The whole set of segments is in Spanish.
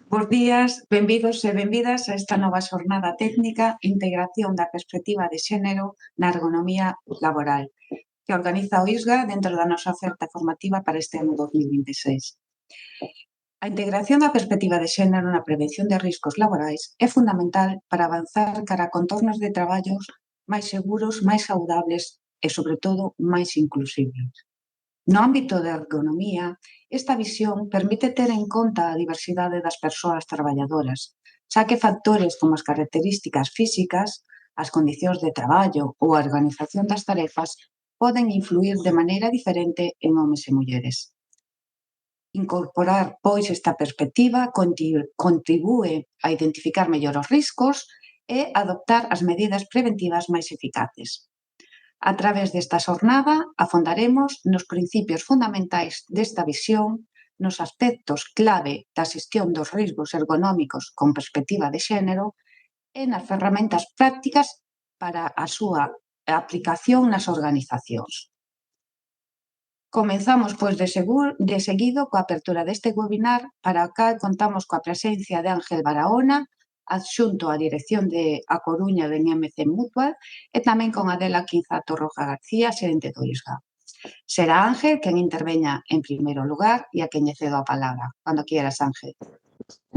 Bos días, benvidos e benvidas a esta nova xornada técnica Integración da perspectiva de xénero na ergonomía laboral, que organiza o ISGA dentro da nosa oferta formativa para este ano 2026. A integración da perspectiva de xénero na prevención de riscos laborais é fundamental para avanzar cara a contornos de traballos máis seguros, máis saudables e, sobre todo, máis inclusivos. No ámbito da ergonomía, esta visión permite ter en conta a diversidade das persoas traballadoras, xa que factores como as características físicas, as condicións de traballo ou a organización das tarefas poden influir de maneira diferente en homes e mulleres. Incorporar, pois, esta perspectiva contribúe a identificar mellor os riscos e adoptar as medidas preventivas máis eficaces. A través desta xornada afondaremos nos principios fundamentais desta visión, nos aspectos clave da xestión dos riscos ergonómicos con perspectiva de xénero e nas ferramentas prácticas para a súa aplicación nas organizacións. Comenzamos, pois, de seguido coa apertura deste webinar, para o cal contamos coa presencia de Ángel Barahona, adxunto á dirección de A Coruña de MC Mutual, e tamén con Adela Quinza Torroja García, xerente do ISGA. Será Ángel quen interveña en primeiro lugar e a quen lle cedo a palabra. Cando quieras, Ángel.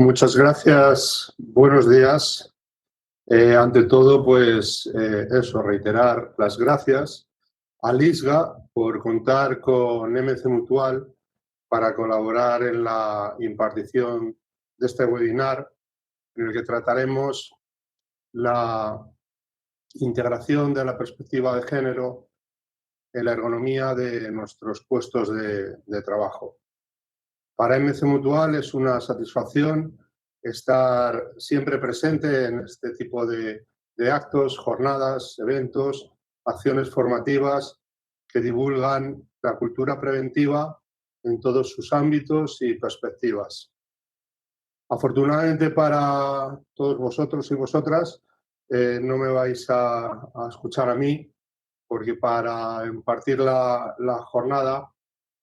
Muchas gracias. Buenos días. Ante todo, pues reiterar las gracias al ISGA por contar con MC Mutual para colaborar en la impartición de este webinar en el que trataremos la integración de la perspectiva de género en la ergonomía de nuestros puestos de trabajo. Para MC Mutual es una satisfacción estar siempre presente en este tipo de actos, jornadas, eventos, acciones formativas que divulgan la cultura preventiva en todos sus ámbitos y perspectivas. Afortunadamente para todos vosotros y vosotras, no me vais a escuchar a mí, porque para impartir la jornada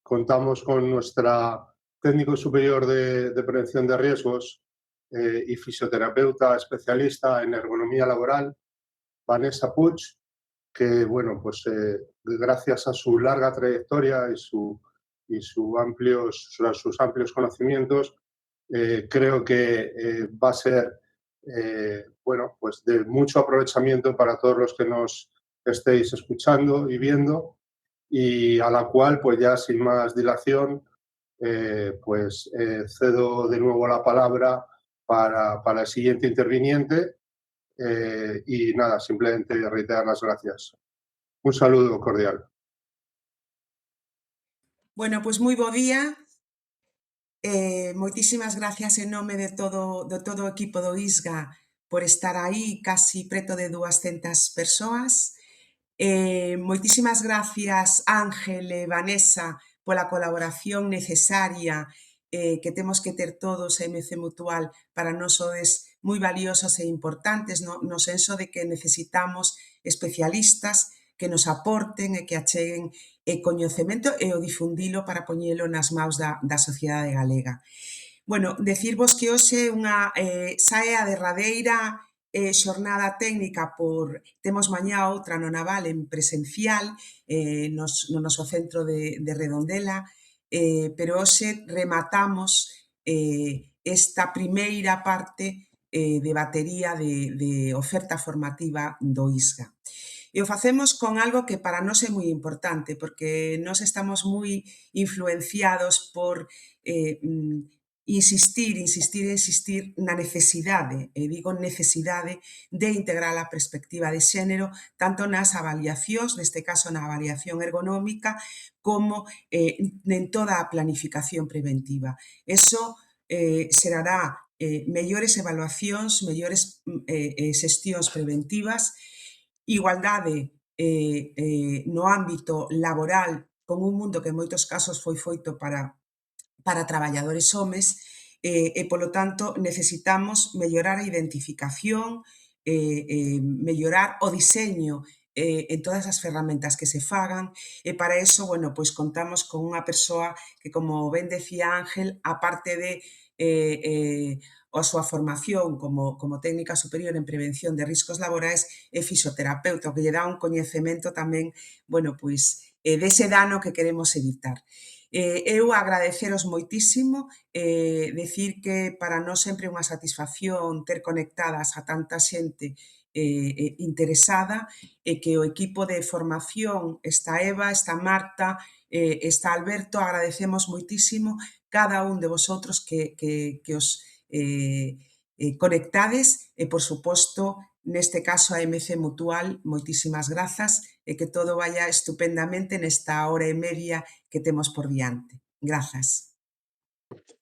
contamos con nuestra técnico superior de prevención de riesgos y fisioterapeuta especialista en ergonomía laboral, Vanessa Puig, que, bueno, pues gracias a su larga trayectoria y sus amplios conocimientos, creo que va a ser, bueno, pues de mucho aprovechamiento para todos los que nos estéis escuchando y viendo, y a la cual, pues ya sin más dilación, cedo de nuevo la palabra para el siguiente interviniente y nada, simplemente reiterar las gracias. Un saludo cordial. Bueno, pois moi bo día. Moitísimas gracias en nome de todo o equipo do ISGA por estar aí, casi preto de 200 persoas. Moitísimas gracias, Ángel e Vanessa, pola colaboración necesaria que temos que ter todos a MC Mutual. Para nós sodes moi valiosos e importantes no senso de que necesitamos especialistas que nos aporten e que acheguen coñecemento e o difundilo para poñelo nas maus da sociedade galega. Bueno, decirvos que hoxe sae a derradeira xornada técnica temos mañá outra no Naval en presencial no noso centro de Redondela, pero hoxe rematamos esta primeira parte de batería de oferta formativa do ISGA. E o facemos con algo que para nós é moi importante, porque nós estamos moi influenciados por insistir na necesidade, e digo necesidade, de integrar a perspectiva de xénero tanto nas avaliacións, neste caso na avaliación ergonómica, como en toda a planificación preventiva. Eso xerará mellores evaluacións, mellores xestións preventivas, igualdade no ámbito laboral, con un mundo que en moitos casos foi feito para traballadores homes, e, polo tanto, necesitamos mellorar a identificación, mellorar o diseño en todas as ferramentas que se fagan, e para eso, bueno, pois contamos con unha persoa que, como ben decía Ángel, aparte de a súa formación como técnica superior en prevención de riscos laborais, é fisioterapeuta, o que lle dá un coñecemento tamén, bueno, pois, dese dano que queremos evitar. Eu agradeceros moitísimo, decir que para nós sempre é unha satisfacción ter conectadas a tanta xente interesada, e que o equipo de formación, está Eva, está Marta, está Alberto, agradecemos moitísimo cada un de vosotros que os conectades, e, por suposto, neste caso a MC Mutual, moitísimas grazas, e que todo vaya estupendamente nesta hora e media que temos por diante. Grazas.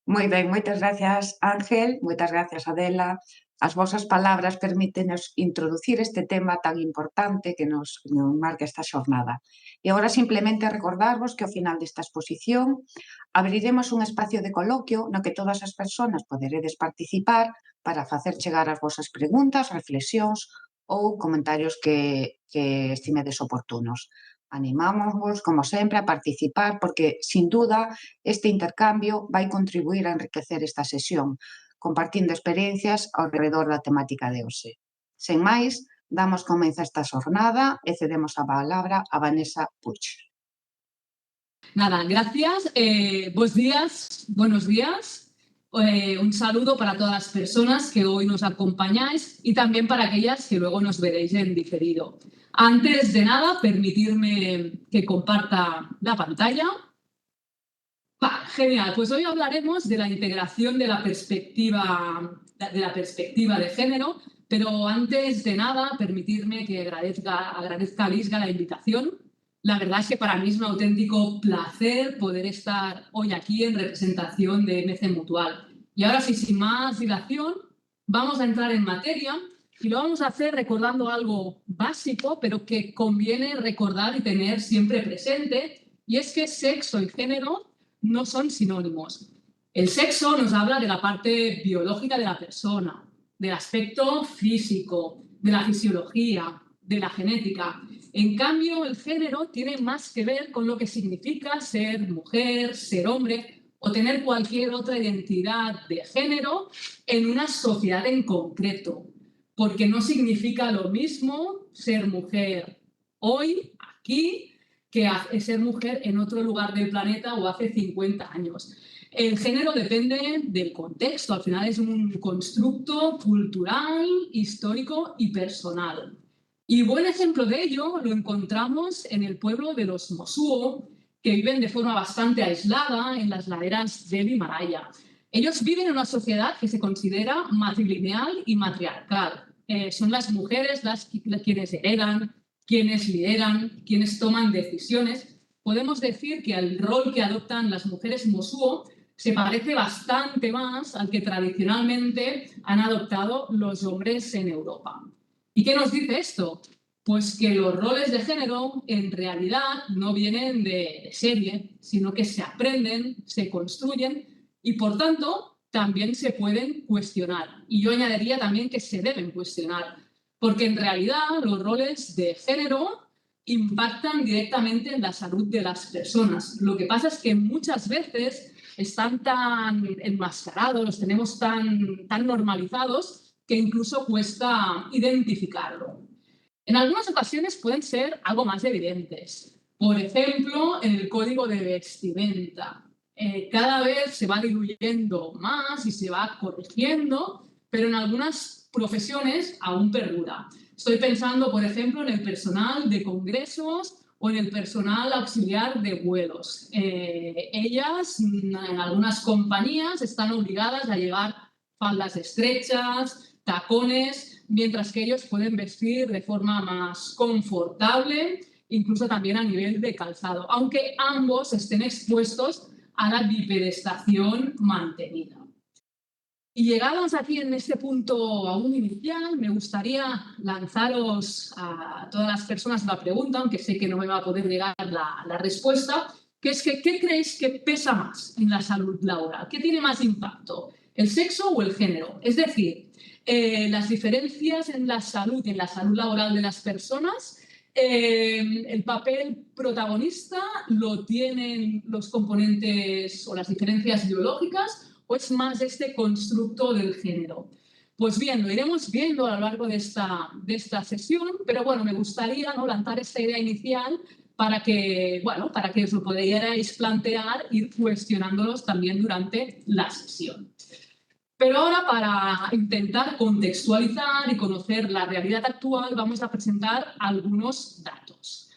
Moi ben, moitas gracias, Ángel, moitas gracias, Adela. As vosas palabras permítenos introducir este tema tan importante que nos marca esta xornada. E agora simplemente recordarvos que ao final desta exposición abriremos un espacio de coloquio no que todas as persoas poderedes participar para facer chegar as vosas preguntas, reflexións ou comentarios que estimedes oportunos. Animámosvos, como sempre, a participar porque, sin duda, este intercambio vai contribuir a enriquecer esta sesión, compartindo experiencias ao redor da temática de hoxe. Sen máis, damos comezo a esta xornada e cedemos a palabra a Vanessa Puig. Nada, gracias. Buenos días. Un saludo para todas las personas que hoy nos acompañáis y también para aquellas que luego nos veréis en diferido. Antes de nada, permitirme que comparta la pantalla. Genial, pues hoy hablaremos de la integración de la perspectiva de género, pero antes de nada, permitirme que agradezca a Lisga la invitación. La verdad es que para mí es un auténtico placer poder estar hoy aquí en representación de MC Mutual. Y ahora sí, sin más dilación, vamos a entrar en materia y lo vamos a hacer recordando algo básico, pero que conviene recordar y tener siempre presente, y es que sexo y género no son sinónimos. El sexo nos habla de la parte biológica de la persona, del aspecto físico, de la fisiología, de la genética. En cambio, el género tiene más que ver con lo que significa ser mujer, ser hombre o tener cualquier otra identidad de género en una sociedad en concreto, porque no significa lo mismo ser mujer hoy, aquí, que ser mujer en otro lugar del planeta o hace 50 años. El género depende del contexto, al final es un constructo cultural, histórico y personal. Y buen ejemplo de ello lo encontramos en el pueblo de los Mosuo, que viven de forma bastante aislada en las laderas del Himalaya. Ellos viven en una sociedad que se considera matrilineal y matriarcal. Son las mujeres quienes heredan, quienes lideran, quienes toman decisiones. Podemos decir que el rol que adoptan las mujeres Mosuo se parece bastante más al que tradicionalmente han adoptado los hombres en Europa. ¿Y qué nos dice esto? Pues que los roles de género en realidad no vienen de serie, sino que se aprenden, se construyen y, por tanto, también se pueden cuestionar. Y yo añadiría también que se deben cuestionar, porque en realidad los roles de género impactan directamente en la salud de las personas. Lo que pasa es que muchas veces están tan enmascarados, los tenemos tan normalizados, que incluso cuesta identificarlo. En algunas ocasiones pueden ser algo más evidentes. Por ejemplo, en el código de vestimenta. Cada vez se va diluyendo más y se va corrigiendo, pero en algunas profesiones aún perdura. Estoy pensando, por ejemplo, en el personal de congresos o en el personal auxiliar de vuelos. Ellas, en algunas compañías, están obligadas a llevar faldas estrechas, tacones, mientras que ellos pueden vestir de forma más confortable, incluso también a nivel de calzado, aunque ambos estén expuestos a la bipedestación mantenida. Y llegados aquí en este punto aún inicial, me gustaría lanzaros a todas las personas la pregunta, aunque sé que no me va a poder llegar la respuesta, que es que ¿qué creéis que pesa más en la salud laboral? ¿Qué tiene más impacto? ¿El sexo o el género? Es decir, las diferencias en la salud y en la salud laboral de las personas El papel protagonista lo tienen los componentes o las diferencias biológicas, o es más este constructo del género. Pues bien, lo iremos viendo a lo largo de esta sesión, pero bueno, me gustaría, ¿no?, lanzar esta idea inicial para que os lo pudierais plantear, ir cuestionándolos también durante la sesión. Pero ahora, para intentar contextualizar y conocer la realidad actual, vamos a presentar algunos datos.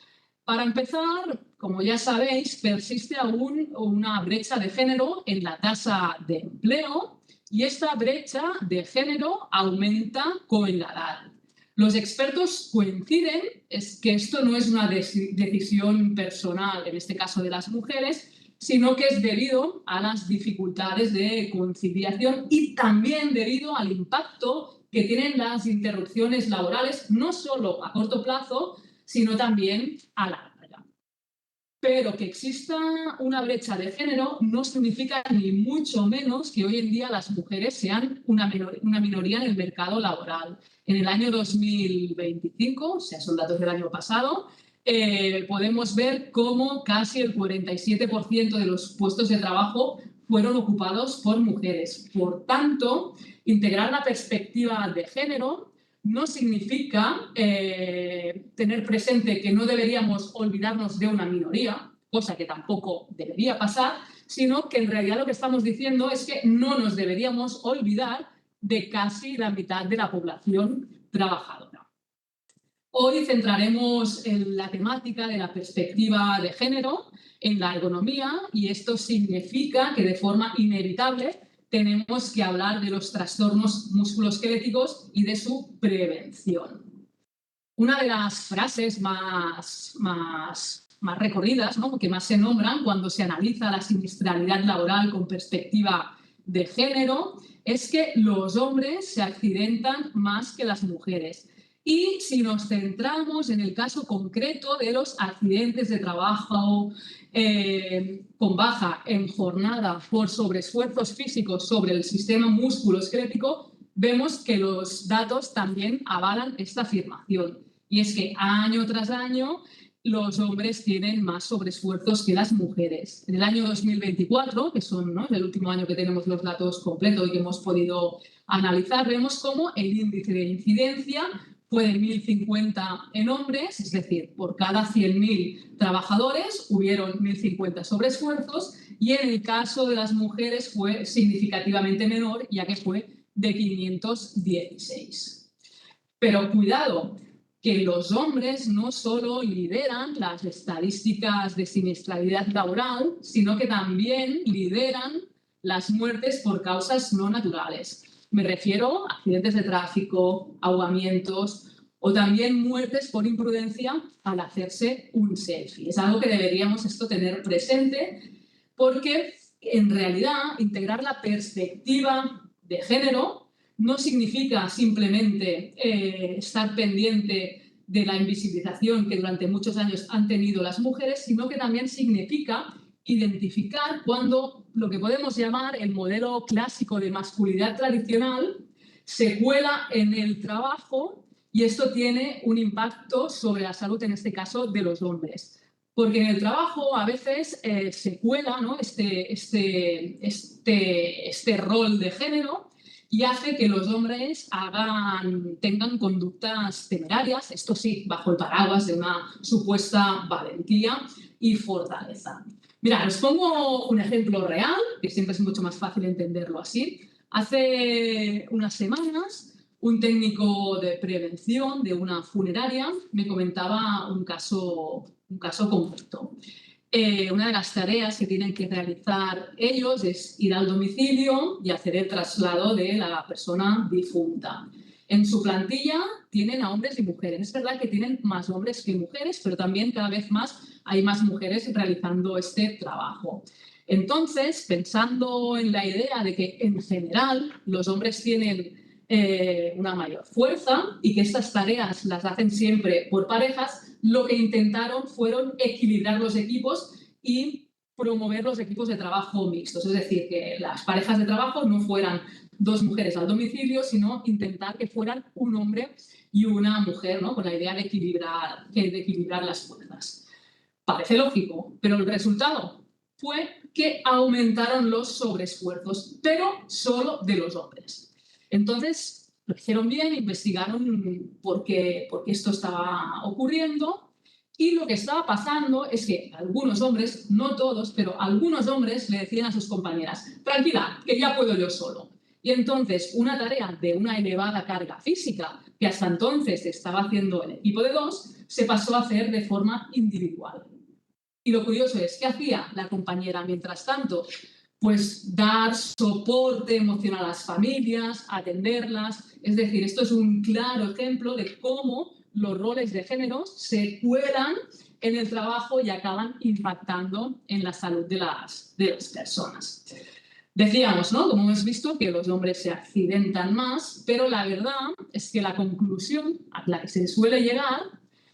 Para empezar, como ya sabéis, persiste aún una brecha de género en la tasa de empleo, y esta brecha de género aumenta con la edad. Los expertos coinciden que esto no es una decisión personal, en este caso de las mujeres, sino que es debido a las dificultades de conciliación y también debido al impacto que tienen las interrupciones laborales, no solo a corto plazo, sino también a larga. Pero que exista una brecha de género no significa ni mucho menos que hoy en día las mujeres sean una minoría en el mercado laboral. En el año 2025, o sea, son datos del año pasado, podemos ver cómo casi el 47% de los puestos de trabajo fueron ocupados por mujeres. Por tanto, integrar la perspectiva de género no significa tener presente que no deberíamos olvidarnos de una minoría, cosa que tampoco debería pasar, sino que en realidad lo que estamos diciendo es que no nos deberíamos olvidar de casi la mitad de la población trabajadora. Hoy centraremos en la temática de la perspectiva de género en la ergonomía, y esto significa que de forma inevitable tenemos que hablar de los trastornos musculoesqueléticos y de su prevención. Una de las frases más recorridas, ¿no?, que más se nombran cuando se analiza la siniestralidad laboral con perspectiva de género, es que los hombres se accidentan más que las mujeres. Y si nos centramos en el caso concreto de los accidentes de trabajo con baja en jornada por sobreesfuerzos físicos sobre el sistema musculoesquelético, vemos que los datos también avalan esta afirmación. Y es que año tras año los hombres tienen más sobreesfuerzos que las mujeres. En el año 2024, que son, ¿no?, el último año que tenemos los datos completos y que hemos podido analizar, vemos cómo el índice de incidencia fue de 1.050 en hombres, es decir, por cada 100.000 trabajadores hubieron 1.050 sobreesfuerzos, y en el caso de las mujeres fue significativamente menor, ya que fue de 516. Pero cuidado, que los hombres no solo lideran las estadísticas de siniestralidad laboral, sino que también lideran las muertes por causas no naturales. Me refiero a accidentes de tráfico, ahogamientos o también muertes por imprudencia al hacerse un selfie. Es algo que deberíamos tener presente, porque en realidad integrar la perspectiva de género no significa simplemente estar pendiente de la invisibilización que durante muchos años han tenido las mujeres, sino que también significa identificar cuando lo que podemos llamar el modelo clásico de masculinidad tradicional se cuela en el trabajo, y esto tiene un impacto sobre la salud, en este caso, de los hombres. Porque en el trabajo a veces se cuela, ¿no?, este rol de género, y hace que los hombres tengan conductas temerarias, esto sí, bajo el paraguas de una supuesta valentía y fortaleza. Mirad, os pongo un ejemplo real, que siempre es mucho más fácil entenderlo así. Hace unas semanas, un técnico de prevención de una funeraria me comentaba un caso concreto. Una de las tareas que tienen que realizar ellos es ir al domicilio y hacer el traslado de la persona difunta. En su plantilla tienen a hombres y mujeres. Es verdad que tienen más hombres que mujeres, pero también cada vez más hay más mujeres realizando este trabajo. Entonces, pensando en la idea de que en general los hombres tienen una mayor fuerza y que estas tareas las hacen siempre por parejas, lo que intentaron fueron equilibrar los equipos y promover los equipos de trabajo mixtos. Es decir, que las parejas de trabajo no fueran dos mujeres al domicilio, sino intentar que fueran un hombre y una mujer, ¿no? Con la idea de equilibrar las fuerzas. Parece lógico, pero el resultado fue que aumentaron los sobreesfuerzos, pero solo de los hombres. Entonces, lo hicieron bien, investigaron por qué esto estaba ocurriendo, y lo que estaba pasando es que algunos hombres, no todos, pero algunos hombres le decían a sus compañeras: tranquila, que ya puedo yo solo. Y entonces una tarea de una elevada carga física que hasta entonces estaba haciendo el equipo de 2 se pasó a hacer de forma individual. Y lo curioso es, ¿qué hacía la compañera mientras tanto? Pues dar soporte emocional a las familias, atenderlas. Es decir, esto es un claro ejemplo de cómo los roles de género se cuelan en el trabajo y acaban impactando en la salud de las personas. Decíamos, ¿no? Como hemos visto, que los hombres se accidentan más, pero la verdad es que la conclusión a la que se suele llegar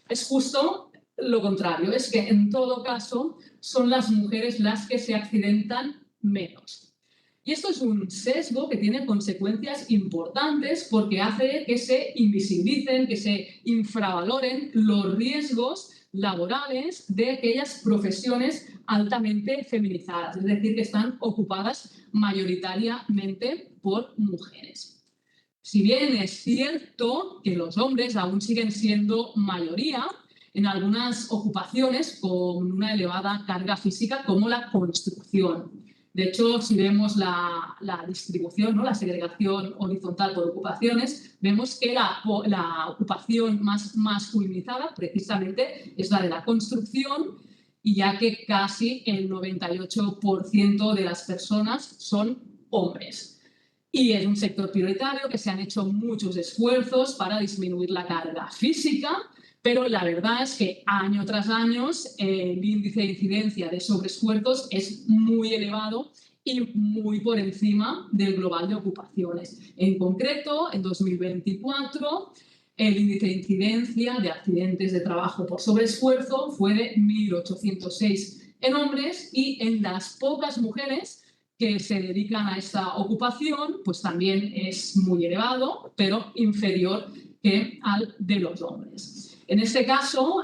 es justo lo contrario. Es que en todo caso son las mujeres las que se accidentan menos. Y esto es un sesgo que tiene consecuencias importantes porque hace que se invisibilicen, que se infravaloren los riesgos laborales de aquellas profesiones altamente feminizadas, es decir, que están ocupadas mayoritariamente por mujeres. Si bien es cierto que los hombres aún siguen siendo mayoría en algunas ocupaciones con una elevada carga física como la construcción. De hecho, si vemos la distribución, ¿no? La segregación horizontal por ocupaciones, vemos que la ocupación más masculinizada precisamente es la de la construcción, y ya que casi el 98% de las personas son hombres. Y es un sector prioritario que se han hecho muchos esfuerzos para disminuir la carga física, pero la verdad es que año tras año el índice de incidencia de sobreesfuerzos es muy elevado y muy por encima del global de ocupaciones. En concreto, en 2024, el índice de incidencia de accidentes de trabajo por sobreesfuerzo fue de 1.806 en hombres, y en las pocas mujeres que se dedican a esta ocupación, pues también es muy elevado, pero inferior que al de los hombres. En este caso,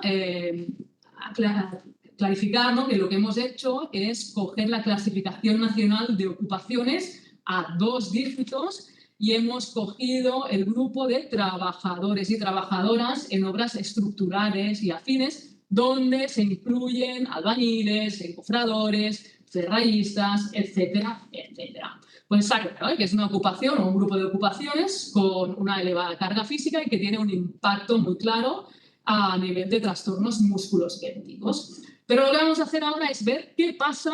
clarificar, ¿no?, que lo que hemos hecho es coger la clasificación nacional de ocupaciones a 2 dígitos y hemos cogido el grupo de trabajadores y trabajadoras en obras estructurales y afines, donde se incluyen albañiles, encofradores, ferrallistas, etcétera, etcétera. Pues está claro, ¿eh?, que es una ocupación o un grupo de ocupaciones con una elevada carga física y que tiene un impacto muy claro a nivel de trastornos musculoesqueléticos. Pero lo que vamos a hacer ahora es ver qué pasa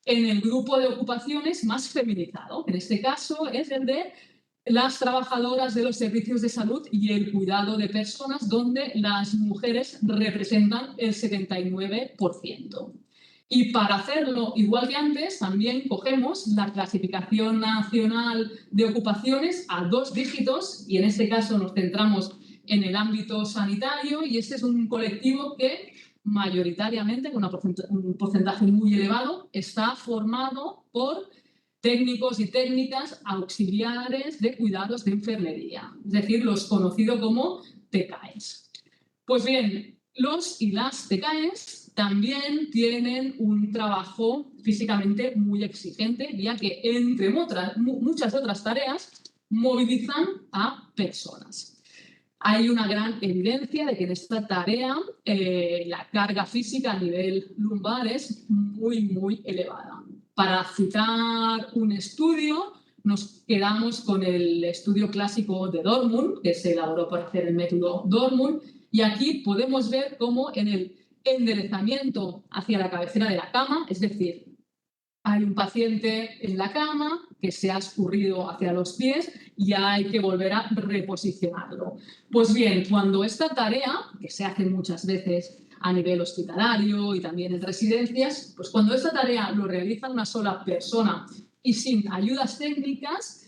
en el grupo de ocupaciones más feminizado. En este caso es el de las trabajadoras de los servicios de salud y el cuidado de personas, donde las mujeres representan el 79%. Y para hacerlo igual que antes, también cogemos la clasificación nacional de ocupaciones a 2 dígitos, y en este caso nos centramos en el ámbito sanitario, y este es un colectivo que mayoritariamente, con un porcentaje muy elevado, está formado por técnicos y técnicas auxiliares de cuidados de enfermería, es decir, los conocidos como TCAEs. Pues bien, los y las TCAEs también tienen un trabajo físicamente muy exigente, ya que, entre muchas otras tareas, movilizan a personas. Hay una gran evidencia de que en esta tarea la carga física a nivel lumbar es muy, muy elevada. Para citar un estudio, nos quedamos con el estudio clásico de Dortmund, que se elaboró para hacer el método Dortmund, y aquí podemos ver cómo en el enderezamiento hacia la cabecera de la cama, es decir, hay un paciente en la cama que se ha escurrido hacia los pies y hay que volver a reposicionarlo. Pues bien, cuando esta tarea, que se hace muchas veces a nivel hospitalario y también en residencias, pues cuando esta tarea lo realiza una sola persona y sin ayudas técnicas,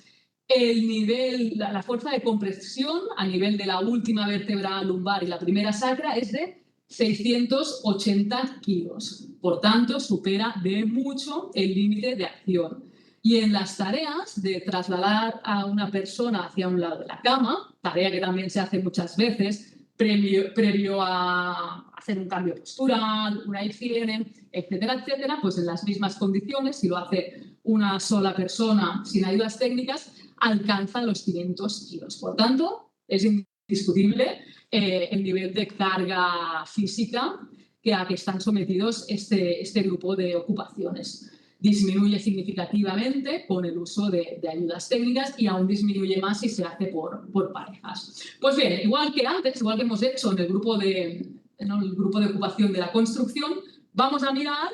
el nivel, la fuerza de compresión a nivel de la última vértebra lumbar y la primera sacra es de 680 kilos. Por tanto, supera de mucho el límite de acción. Y en las tareas de trasladar a una persona hacia un lado de la cama, tarea que también se hace muchas veces previo a hacer un cambio postural, una higiene, etcétera, etcétera, pues en las mismas condiciones, si lo hace una sola persona sin ayudas técnicas, alcanza los 500 kilos. Por tanto, es indiscutible el nivel de carga física a que están sometidos este grupo de ocupaciones. Disminuye significativamente con el uso de ayudas técnicas y aún disminuye más si se hace por parejas. Pues bien, igual que antes, igual que hemos hecho en el grupo de ocupación de la construcción, vamos a mirar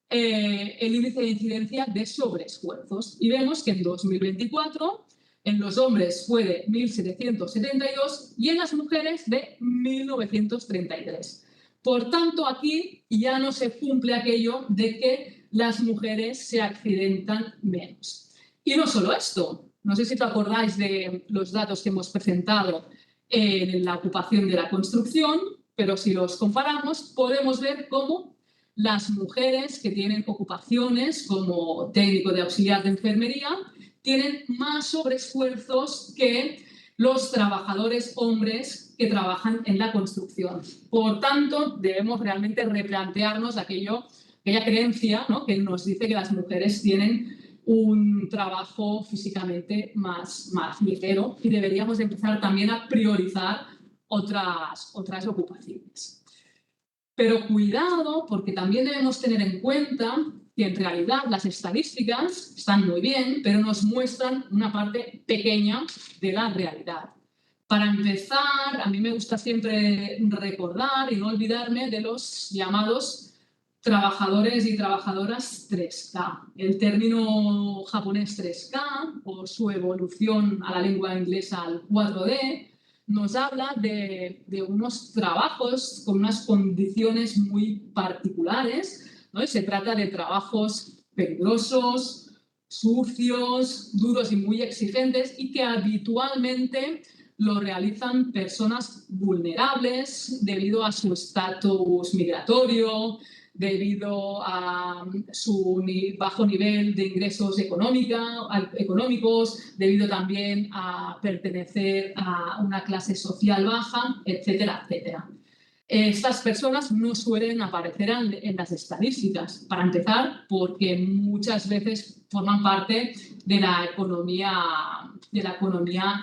el índice de incidencia de sobreesfuerzos y vemos que en 2024 en los hombres fue de 1.772 y en las mujeres de 1.933. Por tanto, aquí ya no se cumple aquello de que las mujeres se accidentan menos. Y no solo esto, no sé si te acordáis de los datos que hemos presentado en la ocupación de la construcción, pero si los comparamos podemos ver cómo las mujeres que tienen ocupaciones como técnico de auxiliar de enfermería tienen más sobreesfuerzos que los trabajadores hombres que trabajan en la construcción. Por tanto, debemos realmente replantearnos aquella creencia, ¿no?, que nos dice que las mujeres tienen un trabajo físicamente más ligero y deberíamos empezar también a priorizar otras ocupaciones. Pero cuidado, porque también debemos tener en cuenta que en realidad las estadísticas están muy bien, pero nos muestran una parte pequeña de la realidad. Para empezar, a mí me gusta siempre recordar y no olvidarme de los llamados trabajadores y trabajadoras 3K. El término japonés 3K, o su evolución a la lengua inglesa al 4D, nos habla de unos trabajos con unas condiciones muy particulares, ¿no? Y se trata de trabajos peligrosos, sucios, duros y muy exigentes y que habitualmente lo realizan personas vulnerables debido a su estatus migratorio, debido a su bajo nivel de ingresos económicos, debido también a pertenecer a una clase social baja, etcétera, etcétera. Estas personas no suelen aparecer en las estadísticas, para empezar, porque muchas veces forman parte de la economía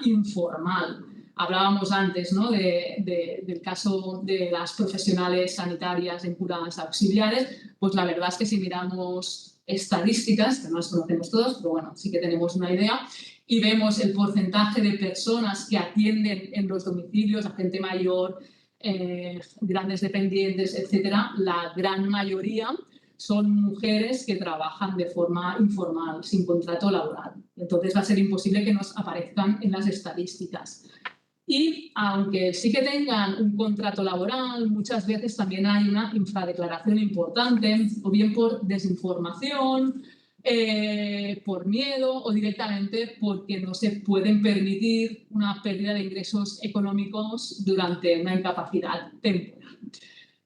informal. Hablábamos antes, ¿no?, del caso de las profesionales sanitarias en curas auxiliares. Pues la verdad es que si miramos estadísticas, que no las conocemos todas, pero bueno, sí que tenemos una idea, y vemos el porcentaje de personas que atienden en los domicilios a gente mayor, grandes dependientes, etcétera, la gran mayoría son mujeres que trabajan de forma informal, sin contrato laboral. Entonces va a ser imposible que nos aparezcan en las estadísticas. Y aunque sí que tengan un contrato laboral, muchas veces también hay una infradeclaración importante, o bien por desinformación, por miedo o directamente porque no se pueden permitir una pérdida de ingresos económicos durante una incapacidad temporal.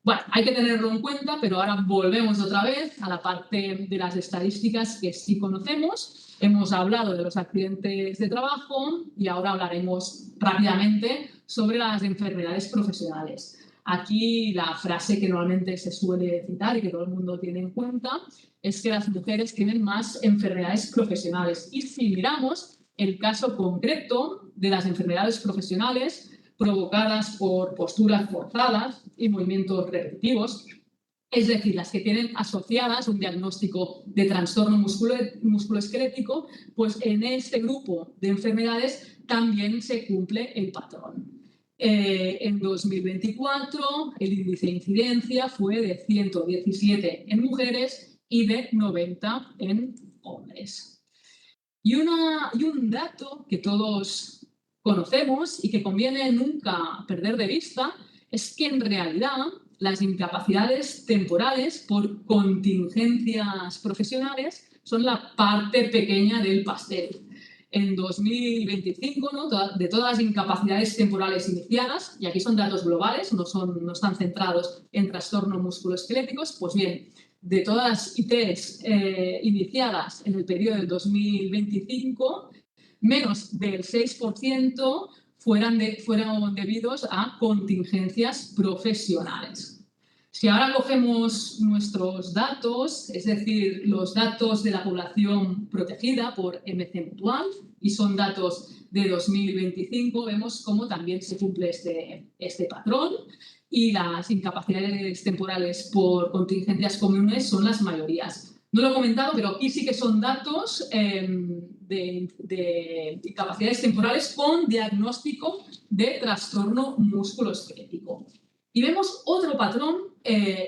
Bueno, hay que tenerlo en cuenta, pero ahora volvemos otra vez a la parte de las estadísticas que sí conocemos. Hemos hablado de los accidentes de trabajo y ahora hablaremos rápidamente sobre las enfermedades profesionales. Aquí la frase que normalmente se suele citar y que todo el mundo tiene en cuenta es que las mujeres tienen más enfermedades profesionales. Y si miramos el caso concreto de las enfermedades profesionales provocadas por posturas forzadas y movimientos repetitivos, es decir, las que tienen asociadas un diagnóstico de trastorno musculoesquelético, pues en este grupo de enfermedades también se cumple el patrón. En 2024 el índice de incidencia fue de 117 en mujeres y de 90 en hombres. Y un dato que todos conocemos y que conviene nunca perder de vista es que en realidad las incapacidades temporales por contingencias profesionales son la parte pequeña del pastel. En 2025, ¿no?, de todas las incapacidades temporales iniciadas, y aquí son datos globales, no están centrados en trastornos musculoesqueléticos, pues bien, de todas las ITs iniciadas en el periodo del 2025, menos del 6% fueron debidos a contingencias profesionales. Si ahora cogemos nuestros datos, es decir, los datos de la población protegida por MC Mutual, y son datos de 2025, vemos cómo también se cumple este patrón y las incapacidades temporales por contingencias comunes son las mayorías. No lo he comentado, pero aquí sí que son datos de incapacidades temporales con diagnóstico de trastorno musculoesquelético. Y vemos otro patrón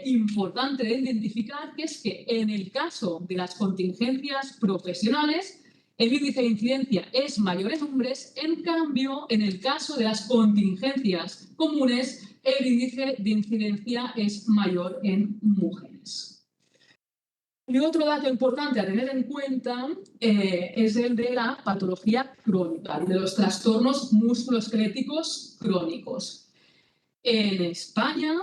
importante de identificar, que es que en el caso de las contingencias profesionales, el índice de incidencia es mayor en hombres, en cambio, en el caso de las contingencias comunes, el índice de incidencia es mayor en mujeres. Y otro dato importante a tener en cuenta es el de la patología crónica, de los trastornos musculoesqueléticos crónicos. En España,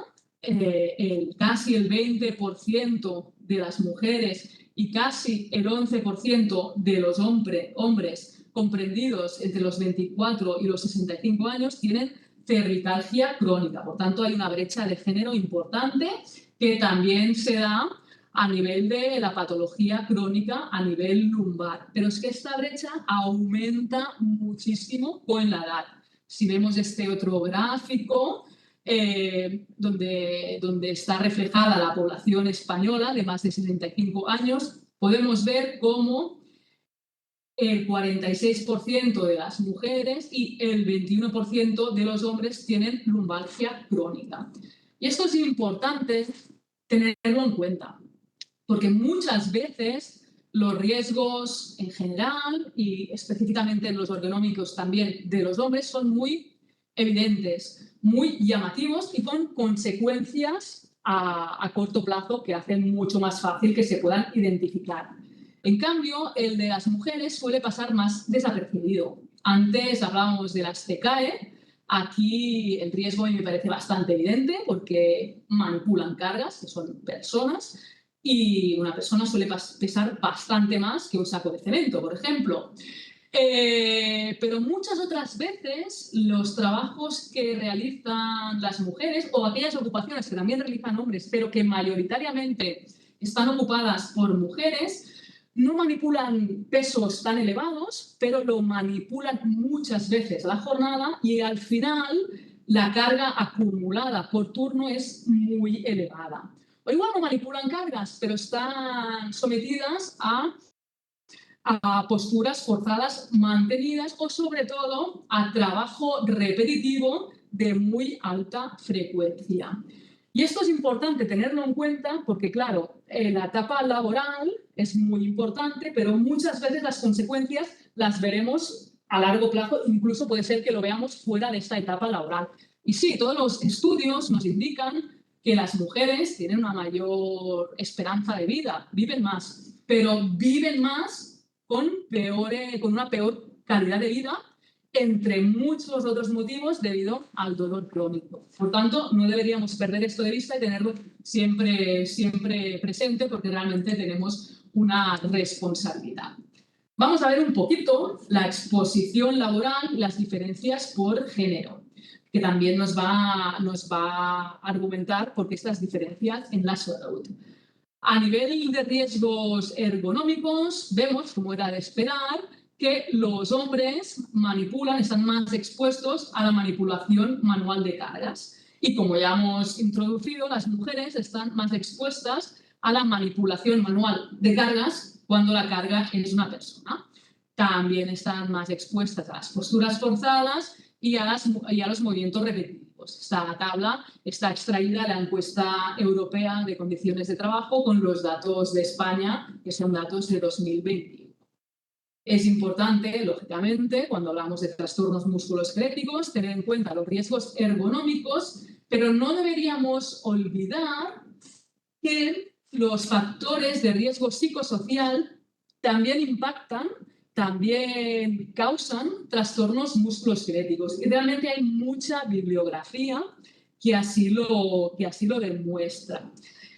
casi el 20% de las mujeres y casi el 11% de los hombres comprendidos entre los 24 y los 65 años tienen cervicalgia crónica. Por tanto, hay una brecha de género importante que también se da a nivel de la patología crónica, a nivel lumbar. Pero es que esta brecha aumenta muchísimo con la edad. Si vemos este otro gráfico, donde está reflejada la población española de más de 75 años, podemos ver cómo el 46% de las mujeres y el 21% de los hombres tienen lumbalgia crónica. Y esto es importante tenerlo en cuenta, porque muchas veces los riesgos en general y específicamente en los ergonómicos también de los hombres son muy evidentes, muy llamativos y con consecuencias a corto plazo que hacen mucho más fácil que se puedan identificar. En cambio, el de las mujeres suele pasar más desapercibido. Antes hablábamos de las TCAE. Aquí el riesgo me parece bastante evidente porque manipulan cargas, que son personas, y una persona suele pesar bastante más que un saco de cemento, por ejemplo. Pero muchas otras veces los trabajos que realizan las mujeres o aquellas ocupaciones que también realizan hombres, pero que mayoritariamente están ocupadas por mujeres, no manipulan pesos tan elevados, pero lo manipulan muchas veces la jornada y al final la carga acumulada por turno es muy elevada. O igual no manipulan cargas, pero están sometidas a posturas forzadas mantenidas o sobre todo a trabajo repetitivo de muy alta frecuencia. Y esto es importante tenerlo en cuenta porque, claro, la etapa laboral es muy importante, pero muchas veces las consecuencias las veremos a largo plazo, incluso puede ser que lo veamos fuera de esta etapa laboral. Y sí, todos los estudios nos indican que las mujeres tienen una mayor esperanza de vida, viven más, pero viven más con una peor calidad de vida, entre muchos otros motivos debido al dolor crónico. Por tanto, no deberíamos perder esto de vista y tenerlo siempre presente porque realmente tenemos una responsabilidad. Vamos a ver un poquito la exposición laboral y las diferencias por género, que también nos va a argumentar por qué estas diferencias en la salud. A nivel de riesgos ergonómicos, vemos, como era de esperar, que los hombres están más expuestos a la manipulación manual de cargas. Y como ya hemos introducido, las mujeres están más expuestas a la manipulación manual de cargas cuando la carga es una persona. También están más expuestas a las posturas forzadas y a los movimientos repetitivos. Esta tabla está extraída de la encuesta europea de condiciones de trabajo con los datos de España, que son datos de 2021. Es importante, lógicamente, cuando hablamos de trastornos musculoesqueléticos, tener en cuenta los riesgos ergonómicos, pero no deberíamos olvidar que los factores de riesgo psicosocial también impactan, también causan trastornos musculoesqueléticos. Y realmente hay mucha bibliografía que así lo demuestra.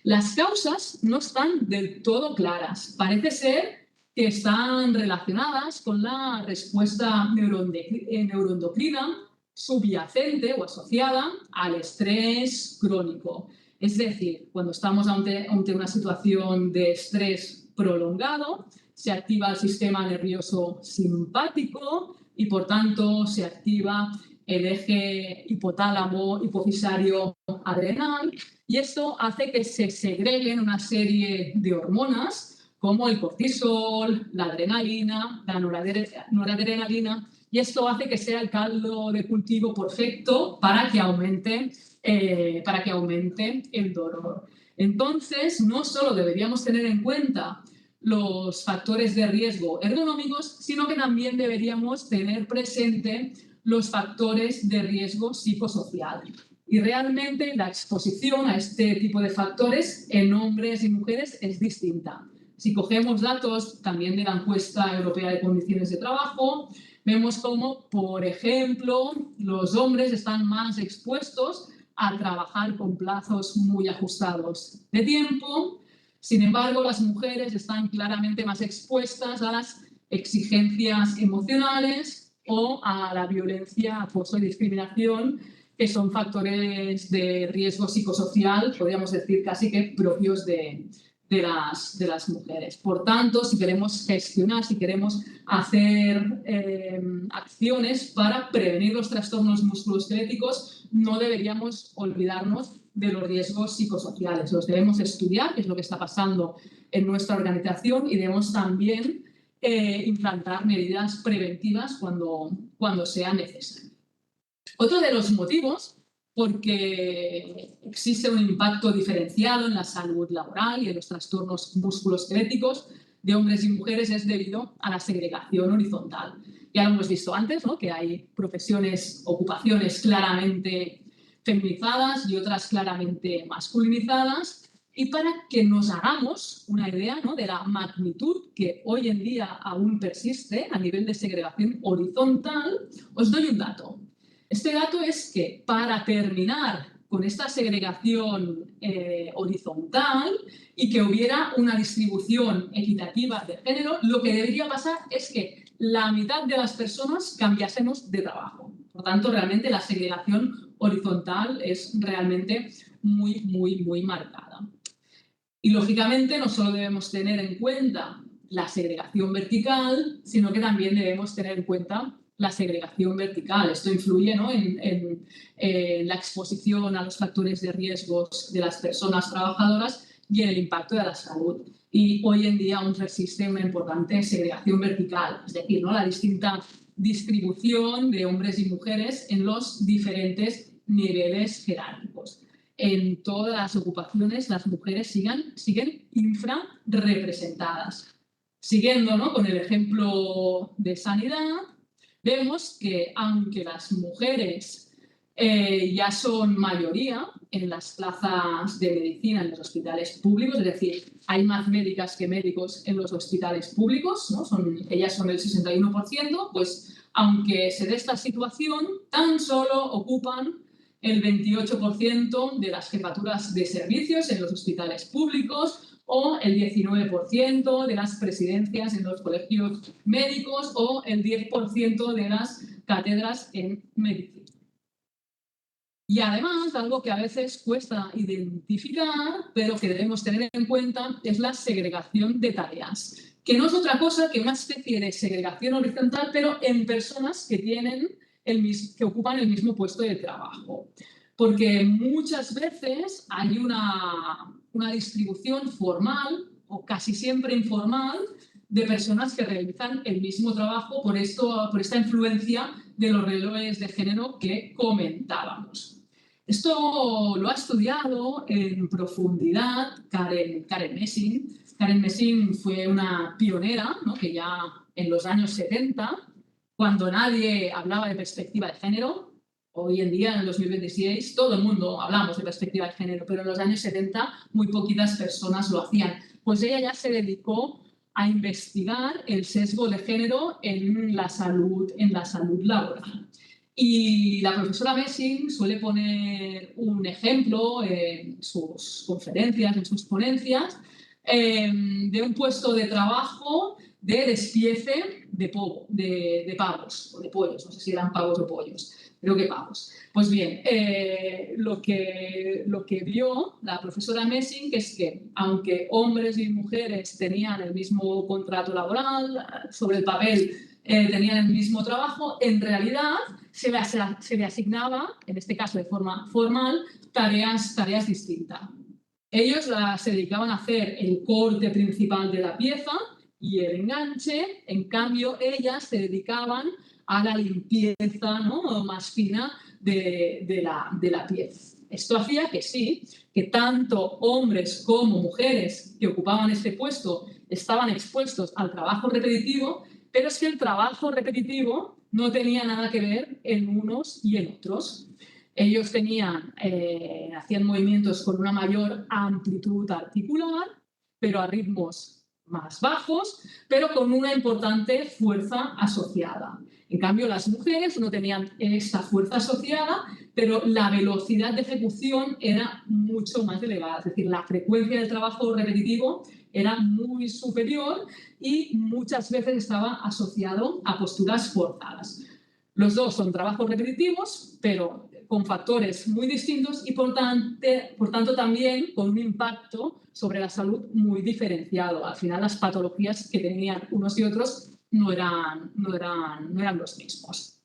Las causas no están del todo claras. Parece ser que están relacionadas con la respuesta neuroendocrina subyacente o asociada al estrés crónico. Es decir, cuando estamos ante una situación de estrés prolongado, se activa el sistema nervioso simpático y, por tanto, se activa el eje hipotálamo-hipofisario-adrenal, y esto hace que se segreguen una serie de hormonas como el cortisol, la adrenalina, la noradrenalina, y esto hace que sea el caldo de cultivo perfecto para que aumente el dolor. Entonces, no solo deberíamos tener en cuenta los factores de riesgo ergonómicos, sino que también deberíamos tener presente los factores de riesgo psicosocial. Y realmente la exposición a este tipo de factores en hombres y mujeres es distinta. Si cogemos datos también de la encuesta europea de condiciones de trabajo, vemos cómo, por ejemplo, los hombres están más expuestos a trabajar con plazos muy ajustados de tiempo. Sin embargo, las mujeres están claramente más expuestas a las exigencias emocionales o a la violencia, acoso y discriminación, que son factores de riesgo psicosocial, podríamos decir casi que propios de las mujeres. Por tanto, si queremos gestionar, si queremos hacer acciones para prevenir los trastornos musculoesqueléticos, no deberíamos olvidarnos de los riesgos psicosociales. Los debemos estudiar, que es lo que está pasando en nuestra organización, y debemos también implantar medidas preventivas cuando sea necesario. Otro de los motivos porque existe un impacto diferenciado en la salud laboral y en los trastornos musculoesqueléticos de hombres y mujeres es debido a la segregación horizontal. Ya lo hemos visto antes, ¿no? Que hay profesiones, ocupaciones claramente feminizadas y otras claramente masculinizadas. Y para que nos hagamos una idea, ¿no?, de la magnitud que hoy en día aún persiste a nivel de segregación horizontal, os doy un dato. Este dato es que para terminar con esta segregación horizontal y que hubiera una distribución equitativa de género, lo que debería pasar es que la mitad de las personas cambiásemos de trabajo. Por tanto, realmente la segregación horizontal es realmente muy marcada. Y, lógicamente, no solo debemos tener en cuenta la segregación vertical, sino que también debemos tener en cuenta la segregación vertical. Esto influye, ¿no?, en la exposición a los factores de riesgos de las personas trabajadoras y en el impacto de la salud. Y hoy en día aún persiste una importante segregación vertical, es decir, ¿no?, la distinta distribución de hombres y mujeres en los diferentes niveles jerárquicos. En todas las ocupaciones las mujeres siguen infrarrepresentadas. Siguiendo, ¿no?, con el ejemplo de sanidad, vemos que aunque las mujeres ya son mayoría en las plazas de medicina en los hospitales públicos, es decir, hay más médicas que médicos en los hospitales públicos, ¿no?, ellas son el 61%, pues aunque se dé esta situación, tan solo ocupan el 28% de las jefaturas de servicios en los hospitales públicos, o el 19% de las presidencias en los colegios médicos, o el 10% de las cátedras en medicina. Y además, algo que a veces cuesta identificar, pero que debemos tener en cuenta, es la segregación de tareas, que no es otra cosa que una especie de segregación horizontal, pero en personas que ocupan el mismo puesto de trabajo. Porque muchas veces hay una distribución formal, o casi siempre informal, de personas que realizan el mismo trabajo por esta influencia de los roles de género que comentábamos. Esto lo ha estudiado en profundidad Karen Messing. Karen Messing fue una pionera, ¿no?, que ya en los años 70, cuando nadie hablaba de perspectiva de género, hoy en día, en el 2026, todo el mundo hablamos de perspectiva de género, pero en los años 70 muy poquitas personas lo hacían. Pues ella ya se dedicó a investigar el sesgo de género en la salud laboral. Y la profesora Messing suele poner un ejemplo en sus conferencias, en sus ponencias, de un puesto de trabajo de despiece de pavos o de pollos. No sé si eran pavos o pollos, creo que pavos. Pues bien, lo que vio la profesora Messing es que, aunque hombres y mujeres tenían el mismo contrato laboral, sobre el papel tenían el mismo trabajo, en realidad se le asignaba, en este caso de forma formal, tareas distintas. Ellos se dedicaban a hacer el corte principal de la pieza y el enganche. En cambio, ellas se dedicaban a la limpieza, ¿no?, más fina de la pieza. Esto hacía que tanto hombres como mujeres que ocupaban este puesto estaban expuestos al trabajo repetitivo, pero es que el trabajo repetitivo no tenía nada que ver en unos y en otros. Ellos hacían movimientos con una mayor amplitud articular, pero a ritmos más bajos, pero con una importante fuerza asociada. En cambio, las mujeres no tenían esa fuerza asociada, pero la velocidad de ejecución era mucho más elevada. Es decir, la frecuencia del trabajo repetitivo era muy superior y muchas veces estaba asociado a posturas forzadas. Los dos son trabajos repetitivos, pero con factores muy distintos y, por tanto, también con un impacto sobre la salud muy diferenciado. Al final, las patologías que tenían unos y otros no eran los mismos.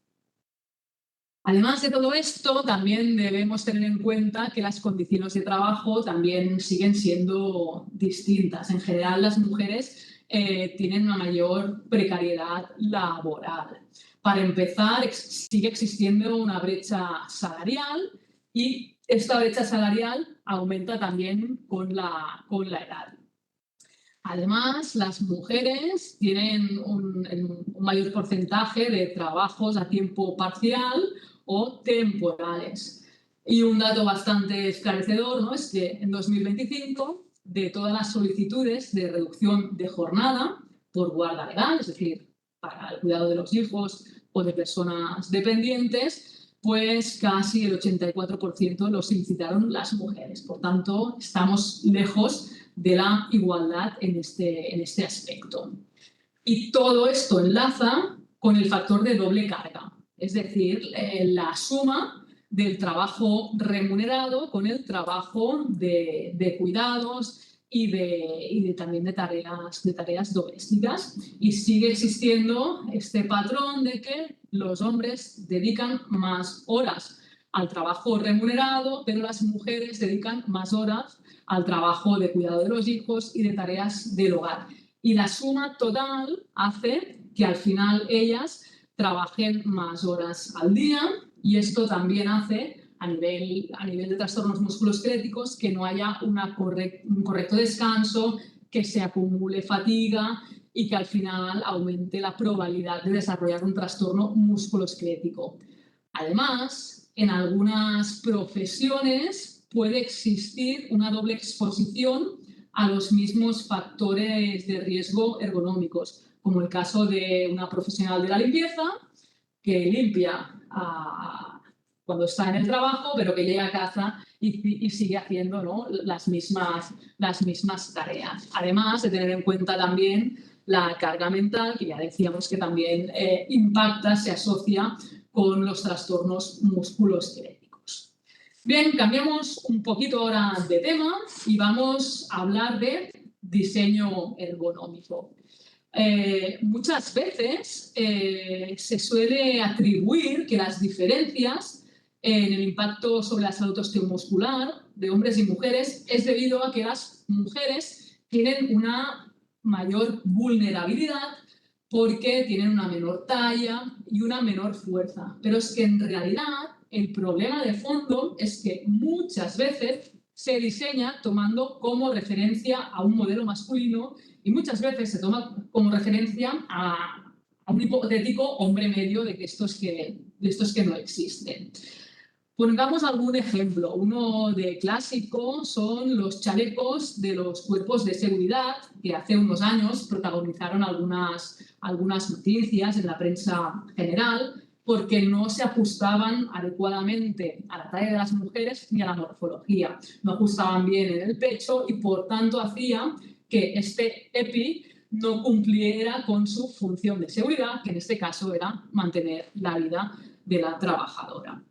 Además de todo esto, también debemos tener en cuenta que las condiciones de trabajo también siguen siendo distintas. En general, las mujeres tienen una mayor precariedad laboral. Para empezar, sigue existiendo una brecha salarial y esta brecha salarial aumenta también con la edad. Además, las mujeres tienen un mayor porcentaje de trabajos a tiempo parcial o temporales. Y un dato bastante esclarecedor, ¿no?, es que en 2025, de todas las solicitudes de reducción de jornada por guarda legal, es decir, para el cuidado de los hijos o de personas dependientes, pues casi el 84% lo solicitaron las mujeres. Por tanto, estamos lejos de la igualdad en este aspecto. Y todo esto enlaza con el factor de doble carga, es decir, la suma del trabajo remunerado con el trabajo de cuidados y también de tareas domésticas. Y sigue existiendo este patrón de que los hombres dedican más horas al trabajo remunerado, pero las mujeres dedican más horas al trabajo de cuidado de los hijos y de tareas del hogar. Y la suma total hace que al final ellas trabajen más horas al día, y esto también hace, a nivel de trastornos musculoesqueléticos, que no haya un correcto descanso, que se acumule fatiga y que al final aumente la probabilidad de desarrollar un trastorno musculoesquelético. Además, en algunas profesiones puede existir una doble exposición a los mismos factores de riesgo ergonómicos, como el caso de una profesional de la limpieza que limpia cuando está en el trabajo, pero que llega a casa y sigue haciendo, ¿no?, las mismas tareas. Además de tener en cuenta también la carga mental, que ya decíamos que también se asocia con los trastornos musculoesqueléticos. Bien, cambiamos un poquito ahora de tema y vamos a hablar de diseño ergonómico. Muchas veces se suele atribuir que las diferencias en el impacto sobre la salud osteomuscular de hombres y mujeres es debido a que las mujeres tienen una mayor vulnerabilidad porque tienen una menor talla y una menor fuerza. Pero es que en realidad el problema de fondo es que muchas veces se diseña tomando como referencia a un modelo masculino y muchas veces se toma como referencia a un hipotético hombre medio de estos que no existen. Pongamos algún ejemplo. Uno de clásico son los chalecos de los cuerpos de seguridad, que hace unos años protagonizaron algunas noticias en la prensa general, porque no se ajustaban adecuadamente a la talla de las mujeres ni a la morfología. No ajustaban bien en el pecho y, por tanto, hacía que este EPI no cumpliera con su función de seguridad, que en este caso era mantener la vida de la trabajadora.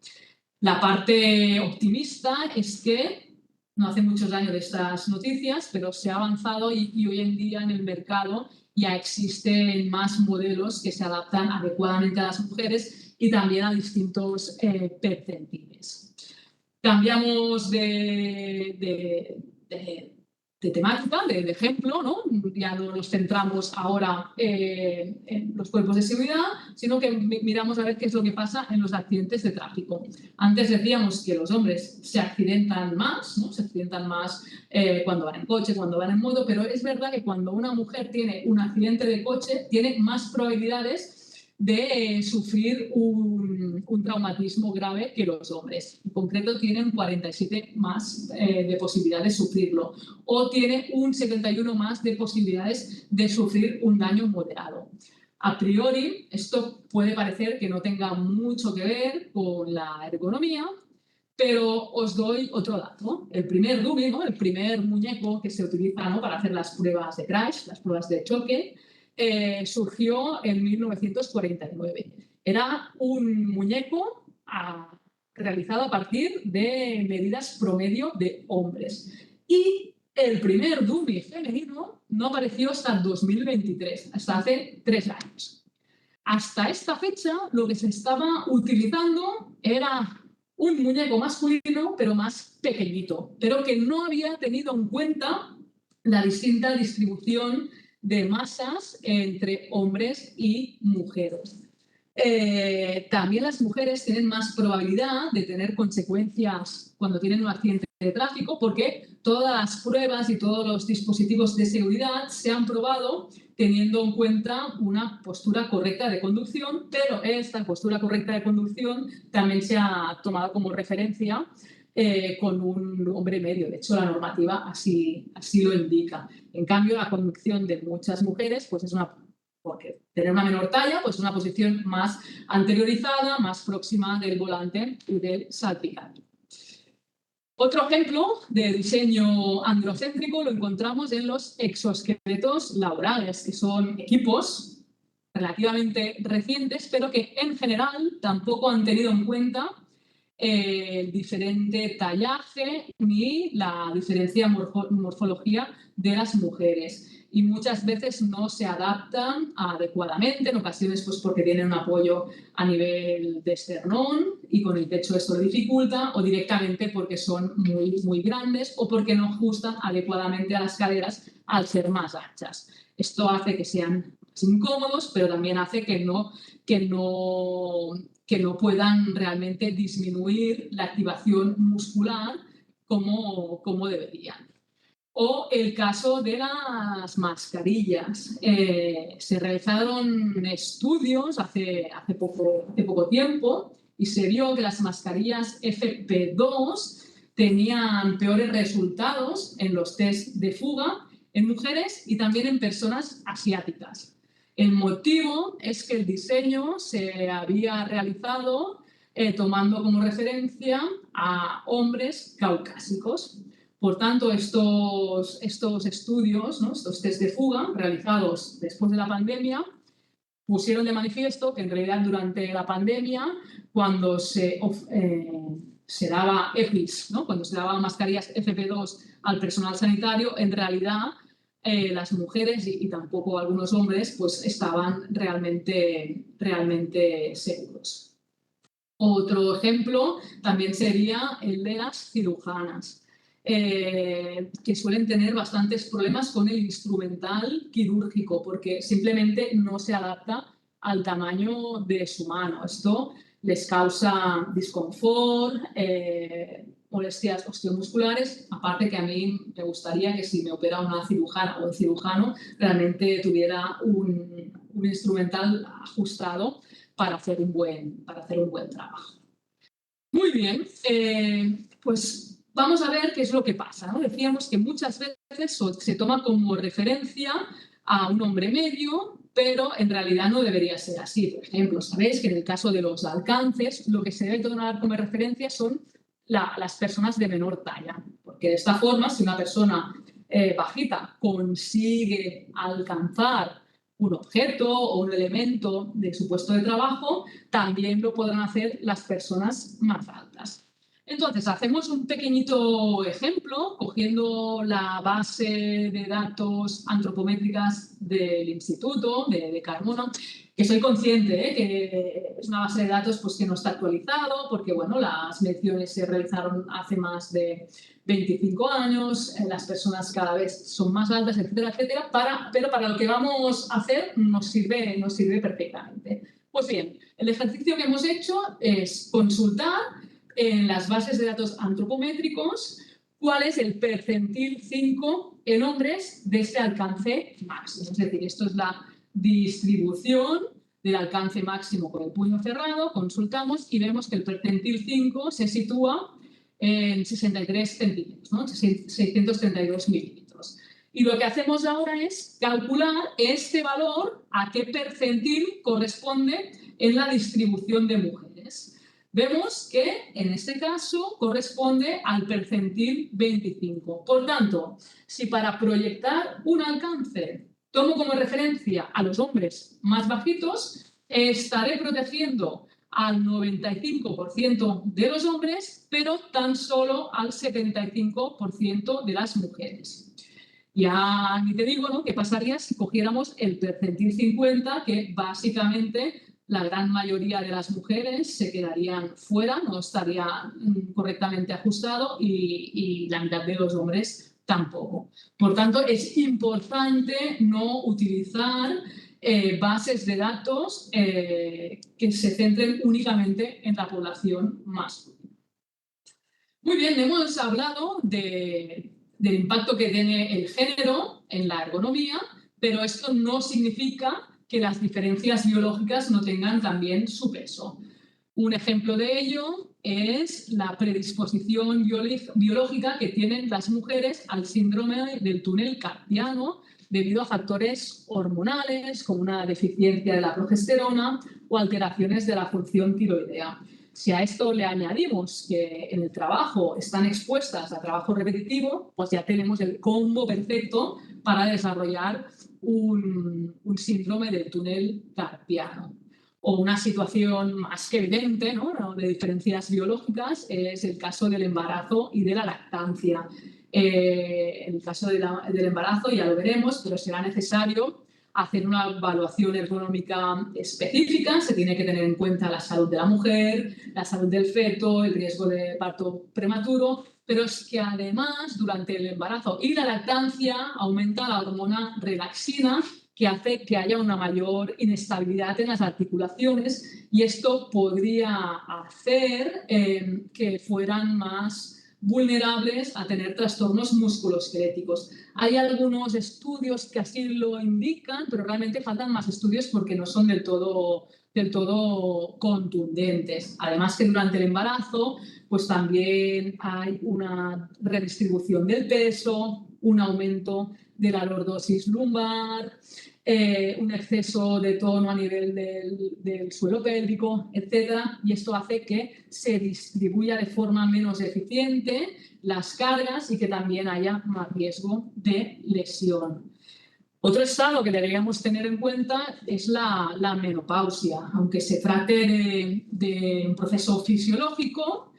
La parte optimista es que no hace muchos años de estas noticias, pero se ha avanzado y hoy en día en el mercado ya existen más modelos que se adaptan adecuadamente a las mujeres y también a distintos percentiles. Cambiamos de temática, de ejemplo, ¿no? Ya no nos centramos ahora en los cuerpos de seguridad, sino que miramos a ver qué es lo que pasa en los accidentes de tráfico. Antes decíamos que los hombres se accidentan más, ¿no? Se accidentan más cuando van en coche, cuando van en moto, pero es verdad que cuando una mujer tiene un accidente de coche, tiene más probabilidades de sufrir un traumatismo grave que los hombres. En concreto, tienen 47 más de posibilidades de sufrirlo, o tiene un 71 más de posibilidades de sufrir un daño moderado. A priori, esto puede parecer que no tenga mucho que ver con la ergonomía, pero os doy otro dato. El primer dummy, ¿no? El primer muñeco que se utiliza, ¿no?, para hacer las pruebas de crash, las pruebas de choque, surgió en 1949. Era un muñeco realizado a partir de medidas promedio de hombres. Y el primer dummy femenino no apareció hasta 2023, hasta hace 3 años. Hasta esta fecha, lo que se estaba utilizando era un muñeco masculino, pero más pequeñito, pero que no había tenido en cuenta la distinta distribución de masas entre hombres y mujeres. También las mujeres tienen más probabilidad de tener consecuencias cuando tienen un accidente de tráfico, porque todas las pruebas y todos los dispositivos de seguridad se han probado teniendo en cuenta una postura correcta de conducción, pero esta postura correcta de conducción también se ha tomado como referencia con un hombre medio. De hecho, la normativa así lo indica. En cambio, la conducción de muchas mujeres pues es porque tener una menor talla, pues una posición más anteriorizada, más próxima del volante y del salpicadero. Otro ejemplo de diseño androcéntrico lo encontramos en los exoesqueletos laborales, que son equipos relativamente recientes, pero que en general tampoco han tenido en cuenta el diferente tallaje ni la diferencia morfología de las mujeres. Y muchas veces no se adaptan adecuadamente, en ocasiones pues porque tienen un apoyo a nivel de esternón y con el pecho esto lo dificulta, o directamente porque son muy grandes o porque no ajustan adecuadamente a las caderas al ser más anchas. Esto hace que sean incómodos, pero también hace que no puedan realmente disminuir la activación muscular como deberían. O el caso de las mascarillas. Se realizaron estudios hace poco tiempo y se vio que las mascarillas FP2 tenían peores resultados en los test de fuga en mujeres y también en personas asiáticas. El motivo es que el diseño se había realizado tomando como referencia a hombres caucásicos. Por tanto, estos estudios, ¿no?, estos test de fuga realizados después de la pandemia, pusieron de manifiesto que en realidad durante la pandemia, cuando se daba EPIs, ¿no?, cuando se daban mascarillas FP2 al personal sanitario, en realidad las mujeres y tampoco algunos hombres pues estaban realmente seguros. Otro ejemplo también sería el de las cirujanas, que suelen tener bastantes problemas con el instrumental quirúrgico porque simplemente no se adapta al tamaño de su mano. Esto les causa disconfort, molestias osteomusculares, aparte que a mí me gustaría que si me opera una cirujana o un cirujano realmente tuviera un instrumental ajustado para hacer un buen trabajo. Muy bien, pues vamos a ver qué es lo que pasa, ¿no? Decíamos que muchas veces se toma como referencia a un hombre medio pero en realidad no debería ser así. Por ejemplo, sabéis que en el caso de los alcances, lo que se debe tomar como referencia son las personas de menor talla, porque de esta forma, si una persona bajita consigue alcanzar un objeto o un elemento de su puesto de trabajo, también lo podrán hacer las personas más altas. Entonces, hacemos un pequeñito ejemplo cogiendo la base de datos antropométricas del Instituto de Carmona, que soy consciente que es una base de datos pues, que no está actualizado porque bueno, las mediciones se realizaron hace más de 25 años, las personas cada vez son más altas, etcétera, etcétera, pero para lo que vamos a hacer nos sirve perfectamente. Pues bien, el ejercicio que hemos hecho es consultar en las bases de datos antropométricos cuál es el percentil 5 en hombres de este alcance máximo. Es decir, esto es la distribución del alcance máximo con el puño cerrado, consultamos y vemos que el percentil 5 se sitúa en 63 centímetros, ¿no? 632 milímetros. Y lo que hacemos ahora es calcular este valor a qué percentil corresponde en la distribución de mujeres. Vemos que en este caso corresponde al percentil 25. Por tanto, si para proyectar un alcance tomo como referencia a los hombres más bajitos, estaré protegiendo al 95% de los hombres, pero tan solo al 75% de las mujeres. Ya ni te digo, ¿no?, qué pasaría si cogiéramos el percentil 50, que básicamente la gran mayoría de las mujeres se quedarían fuera, no estaría correctamente ajustado y la mitad de los hombres tampoco. Por tanto, es importante no utilizar bases de datos que se centren únicamente en la población masculina. Muy bien, hemos hablado del impacto que tiene el género en la ergonomía, pero esto no significa que las diferencias biológicas no tengan también su peso. Un ejemplo de ello es la predisposición biológica que tienen las mujeres al síndrome del túnel carpiano debido a factores hormonales como una deficiencia de la progesterona o alteraciones de la función tiroidea. Si a esto le añadimos que en el trabajo están expuestas a trabajo repetitivo, pues ya tenemos el combo perfecto para desarrollar un síndrome del túnel carpiano. O una situación más que evidente, ¿no?, de diferencias biológicas es el caso del embarazo y de la lactancia. En el caso del embarazo ya lo veremos, pero será necesario hacer una evaluación ergonómica específica. Se tiene que tener en cuenta la salud de la mujer, la salud del feto, el riesgo de parto prematuro, pero es que además durante el embarazo y la lactancia aumenta la hormona relaxina, que hace que haya una mayor inestabilidad en las articulaciones y esto podría hacer que fueran más vulnerables a tener trastornos musculoesqueléticos. Hay algunos estudios que así lo indican, pero realmente faltan más estudios porque no son del todo contundentes. Además que durante el embarazo pues también hay una redistribución del peso, un aumento de la lordosis lumbar, un exceso de tono a nivel del suelo pélvico, etc. Y esto hace que se distribuya de forma menos eficiente las cargas y que también haya más riesgo de lesión. Otro estado que deberíamos tener en cuenta es la menopausia. Aunque se trate de un proceso fisiológico,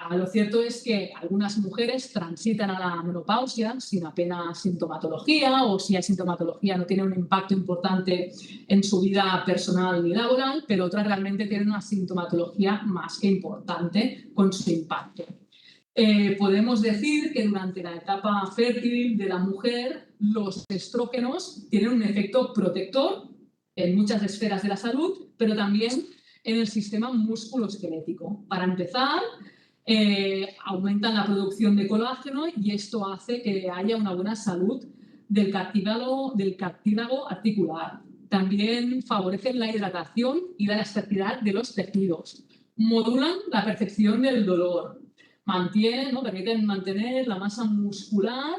lo cierto es que algunas mujeres transitan a la menopausia sin apenas sintomatología, o si hay sintomatología no tiene un impacto importante en su vida personal ni laboral, pero otras realmente tienen una sintomatología más que importante con su impacto. Podemos decir que durante la etapa fértil de la mujer los estrógenos tienen un efecto protector en muchas esferas de la salud, pero también en el sistema musculoesquelético. Para empezar, aumentan la producción de colágeno y esto hace que haya una buena salud del cartílago articular. También favorecen la hidratación y la elasticidad de los tejidos. Modulan la percepción del dolor. Permiten mantener la masa muscular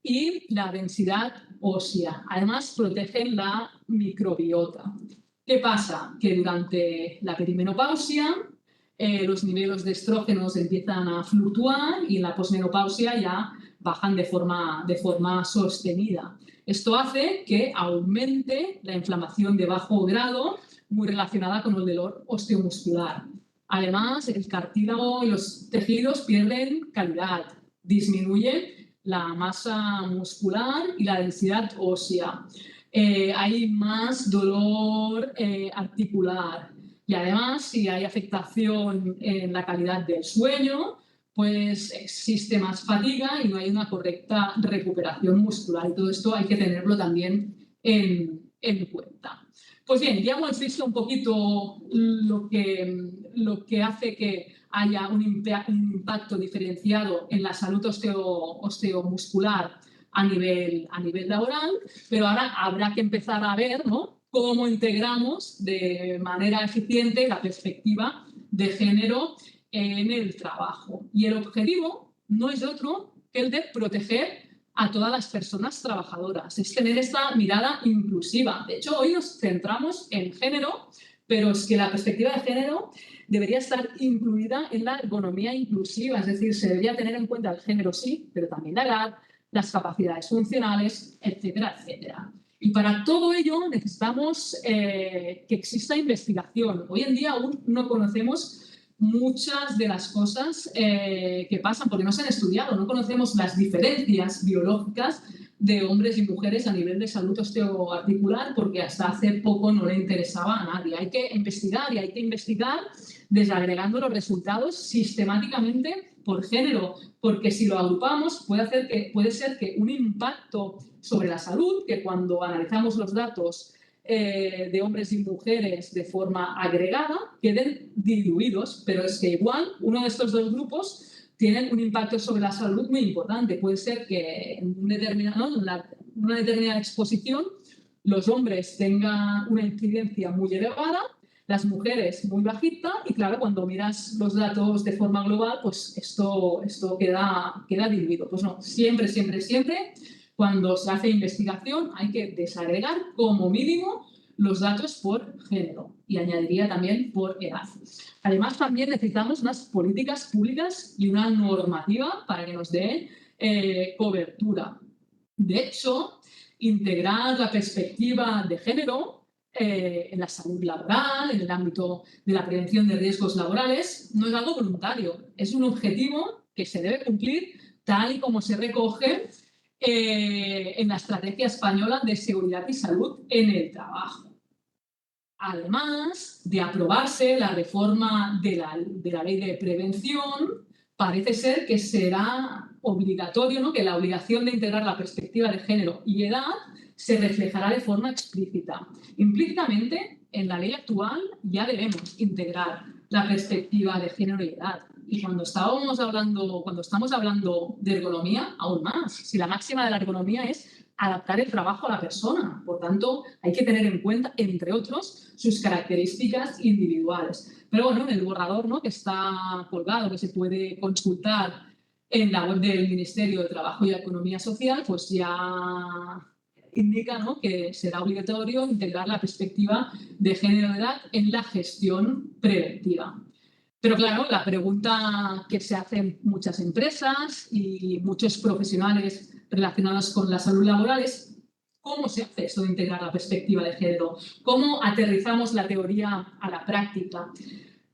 y la densidad ósea. Además, protegen la microbiota. ¿Qué pasa? Que durante la perimenopausia los niveles de estrógenos empiezan a fluctuar y en la posmenopausia ya bajan de forma sostenida. Esto hace que aumente la inflamación de bajo grado, muy relacionada con el dolor osteomuscular. Además, el cartílago y los tejidos pierden calidad, disminuye la masa muscular y la densidad ósea. Hay más dolor articular y además, si hay afectación en la calidad del sueño, pues existe más fatiga y no hay una correcta recuperación muscular. Y todo esto hay que tenerlo también en cuenta. Pues bien, ya hemos visto un poquito lo que hace que haya un impacto diferenciado en la salud osteomuscular a nivel laboral, pero ahora habrá que empezar a ver, ¿no?, cómo integramos de manera eficiente la perspectiva de género en el trabajo. Y el objetivo no es otro que el de proteger a todas las personas trabajadoras, es tener esta mirada inclusiva. De hecho, hoy nos centramos en género, pero es que la perspectiva de género debería estar incluida en la ergonomía inclusiva, es decir, se debería tener en cuenta el género sí, pero también la edad, las capacidades funcionales, etcétera, etcétera. Y para todo ello necesitamos que exista investigación. Hoy en día aún no conocemos muchas de las cosas que pasan porque no se han estudiado, no conocemos las diferencias biológicas de hombres y mujeres a nivel de salud osteoarticular porque hasta hace poco no le interesaba a nadie. Hay que investigar y hay que investigar desagregando los resultados sistemáticamente por género, porque si lo agrupamos puede ser que un impacto sobre la salud, que cuando analizamos los datos de hombres y mujeres de forma agregada queden diluidos, pero es que igual uno de estos dos grupos tienen un impacto sobre la salud muy importante. Puede ser que en una determinada exposición los hombres tengan una incidencia muy elevada, las mujeres muy bajita y claro, cuando miras los datos de forma global, pues esto queda diluido. Pues no, siempre, cuando se hace investigación hay que desagregar como mínimo los datos por género y añadiría también por edad. Además, también necesitamos unas políticas públicas y una normativa para que nos dé cobertura. De hecho, integrar la perspectiva de género en la salud laboral, en el ámbito de la prevención de riesgos laborales, no es algo voluntario, es un objetivo que se debe cumplir tal y como se recoge en la Estrategia Española de Seguridad y Salud en el Trabajo. Además de aprobarse la reforma de la Ley de Prevención, parece ser que será obligatorio, ¿no?, que la obligación de integrar la perspectiva de género y edad se reflejará de forma explícita. Implícitamente, en la ley actual ya debemos integrar la perspectiva de género y edad. Y cuando estamos hablando de ergonomía, aún más. Si la máxima de la ergonomía es adaptar el trabajo a la persona. Por tanto, hay que tener en cuenta, entre otros, sus características individuales. Pero bueno, en el borrador, ¿no?, que está colgado, que se puede consultar en la web del Ministerio de Trabajo y Economía Social, pues ya indica, ¿no?, que será obligatorio integrar la perspectiva de género y edad en la gestión preventiva. Pero claro, la pregunta que se hacen muchas empresas y muchos profesionales relacionados con la salud laboral es ¿cómo se hace esto de integrar la perspectiva de género? ¿Cómo aterrizamos la teoría a la práctica?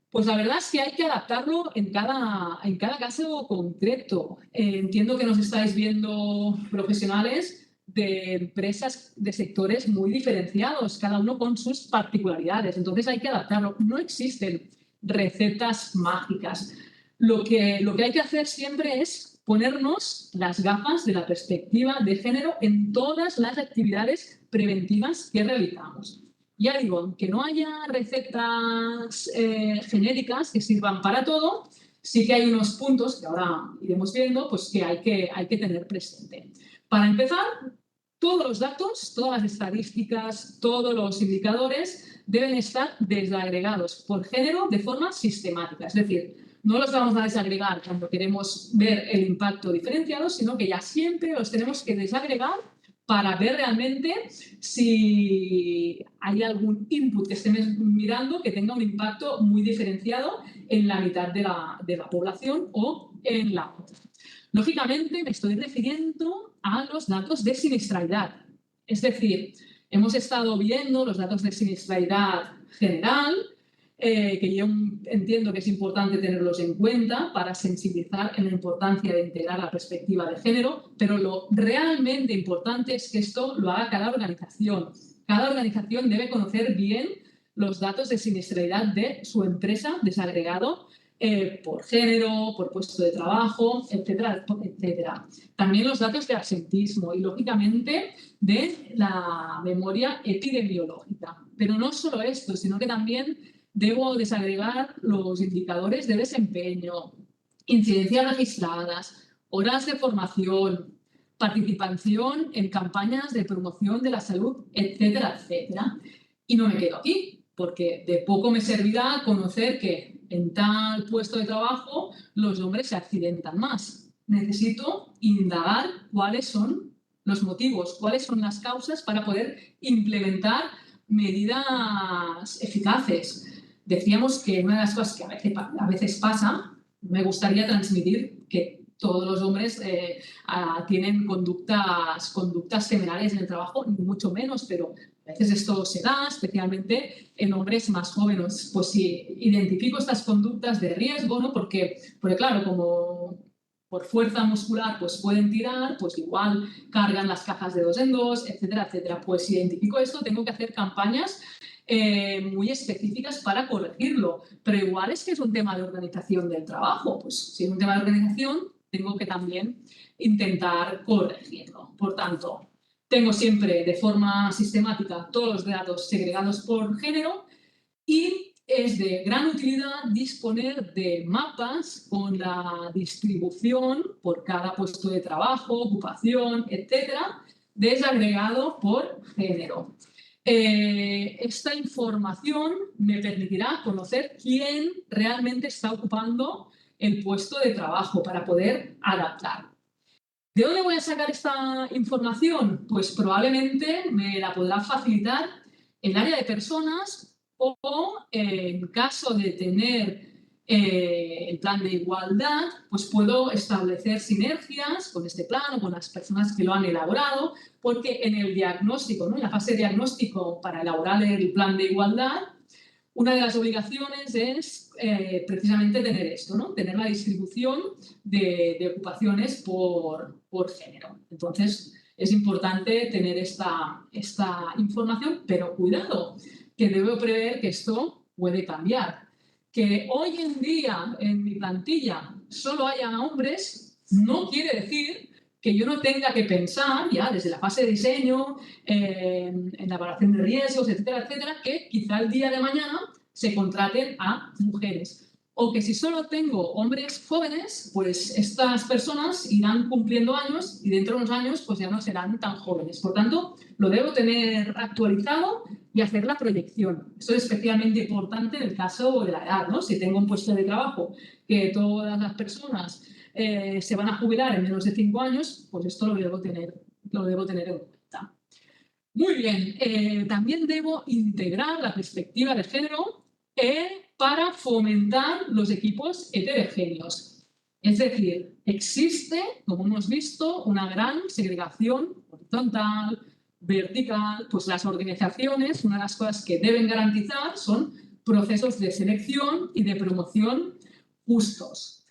Pues la verdad es que hay que adaptarlo en cada caso concreto. Entiendo que nos estáis viendo profesionales de empresas, de sectores muy diferenciados, cada uno con sus particularidades. Entonces hay que adaptarlo. No existen recetas mágicas. Lo que hay que hacer siempre es ponernos las gafas de la perspectiva de género en todas las actividades preventivas que realizamos. Ya digo, aunque no haya recetas genéricas que sirvan para todo, sí que hay unos puntos que ahora iremos viendo, pues que hay que tener presente. Para empezar, todos los datos, todas las estadísticas, todos los indicadores deben estar desagregados por género de forma sistemática. Es decir, no los vamos a desagregar cuando queremos ver el impacto diferenciado, sino que ya siempre los tenemos que desagregar para ver realmente si hay algún input que estemos mirando que tenga un impacto muy diferenciado en la mitad de la población o en la otra. Lógicamente, me estoy refiriendo a los datos de siniestralidad. Es decir, hemos estado viendo los datos de siniestralidad general, que yo entiendo que es importante tenerlos en cuenta para sensibilizar en la importancia de integrar la perspectiva de género, pero lo realmente importante es que esto lo haga cada organización. Cada organización debe conocer bien los datos de siniestralidad de su empresa desagregado por género, por puesto de trabajo, etcétera, etcétera. También los datos de absentismo y, lógicamente, de la memoria epidemiológica. Pero no solo esto, sino que también debo desagregar los indicadores de desempeño, incidencias registradas, horas de formación, participación en campañas de promoción de la salud, etcétera, etcétera. Y no me quedo aquí, porque de poco me servirá conocer que en tal puesto de trabajo los hombres se accidentan más. Necesito indagar cuáles son los motivos, cuáles son las causas para poder implementar medidas eficaces. Decíamos que una de las cosas que a veces pasa, me gustaría transmitir que todos los hombres tienen conductas temerarias en el trabajo, ni mucho menos, pero a veces esto se da, especialmente en hombres más jóvenes. Pues si identifico estas conductas de riesgo, ¿no? Porque claro, como por fuerza muscular pues pueden tirar, pues igual cargan las cajas de 2 en 2, etcétera, etcétera. Pues si identifico esto, tengo que hacer campañas muy específicas para corregirlo. Pero igual es que es un tema de organización del trabajo. Pues si es un tema de organización, tengo que también intentar corregirlo. Por tanto, tengo siempre de forma sistemática todos los datos segregados por género y es de gran utilidad disponer de mapas con la distribución por cada puesto de trabajo, ocupación, etcétera, desagregado por género. Esta información me permitirá conocer quién realmente está ocupando el puesto de trabajo para poder adaptar. ¿De dónde voy a sacar esta información? Pues probablemente me la podrá facilitar el área de personas o en caso de tener el plan de igualdad, pues puedo establecer sinergias con este plan o con las personas que lo han elaborado, porque en el diagnóstico, ¿no? En la fase de diagnóstico para elaborar el plan de igualdad, una de las obligaciones es precisamente tener esto, ¿no? Tener la distribución de ocupaciones por género. Entonces, es importante tener esta información, pero cuidado, que debo prever que esto puede cambiar. Que hoy en día en mi plantilla solo haya hombres no quiere decir que yo no tenga que pensar ya desde la fase de diseño, en la evaluación de riesgos, etcétera, etcétera, que quizá el día de mañana se contraten a mujeres. O que si solo tengo hombres jóvenes, pues estas personas irán cumpliendo años y dentro de unos años pues ya no serán tan jóvenes. Por tanto, lo debo tener actualizado y hacer la proyección. Esto es especialmente importante en el caso de la edad, ¿no? Si tengo un puesto de trabajo que todas las personas se van a jubilar en menos de 5 años, pues esto lo debo tener en cuenta. Muy bien, también debo integrar la perspectiva de género para fomentar los equipos heterogéneos. Es decir, existe, como hemos visto, una gran segregación horizontal, vertical. Pues las organizaciones, una de las cosas que deben garantizar son procesos de selección y de promoción justos.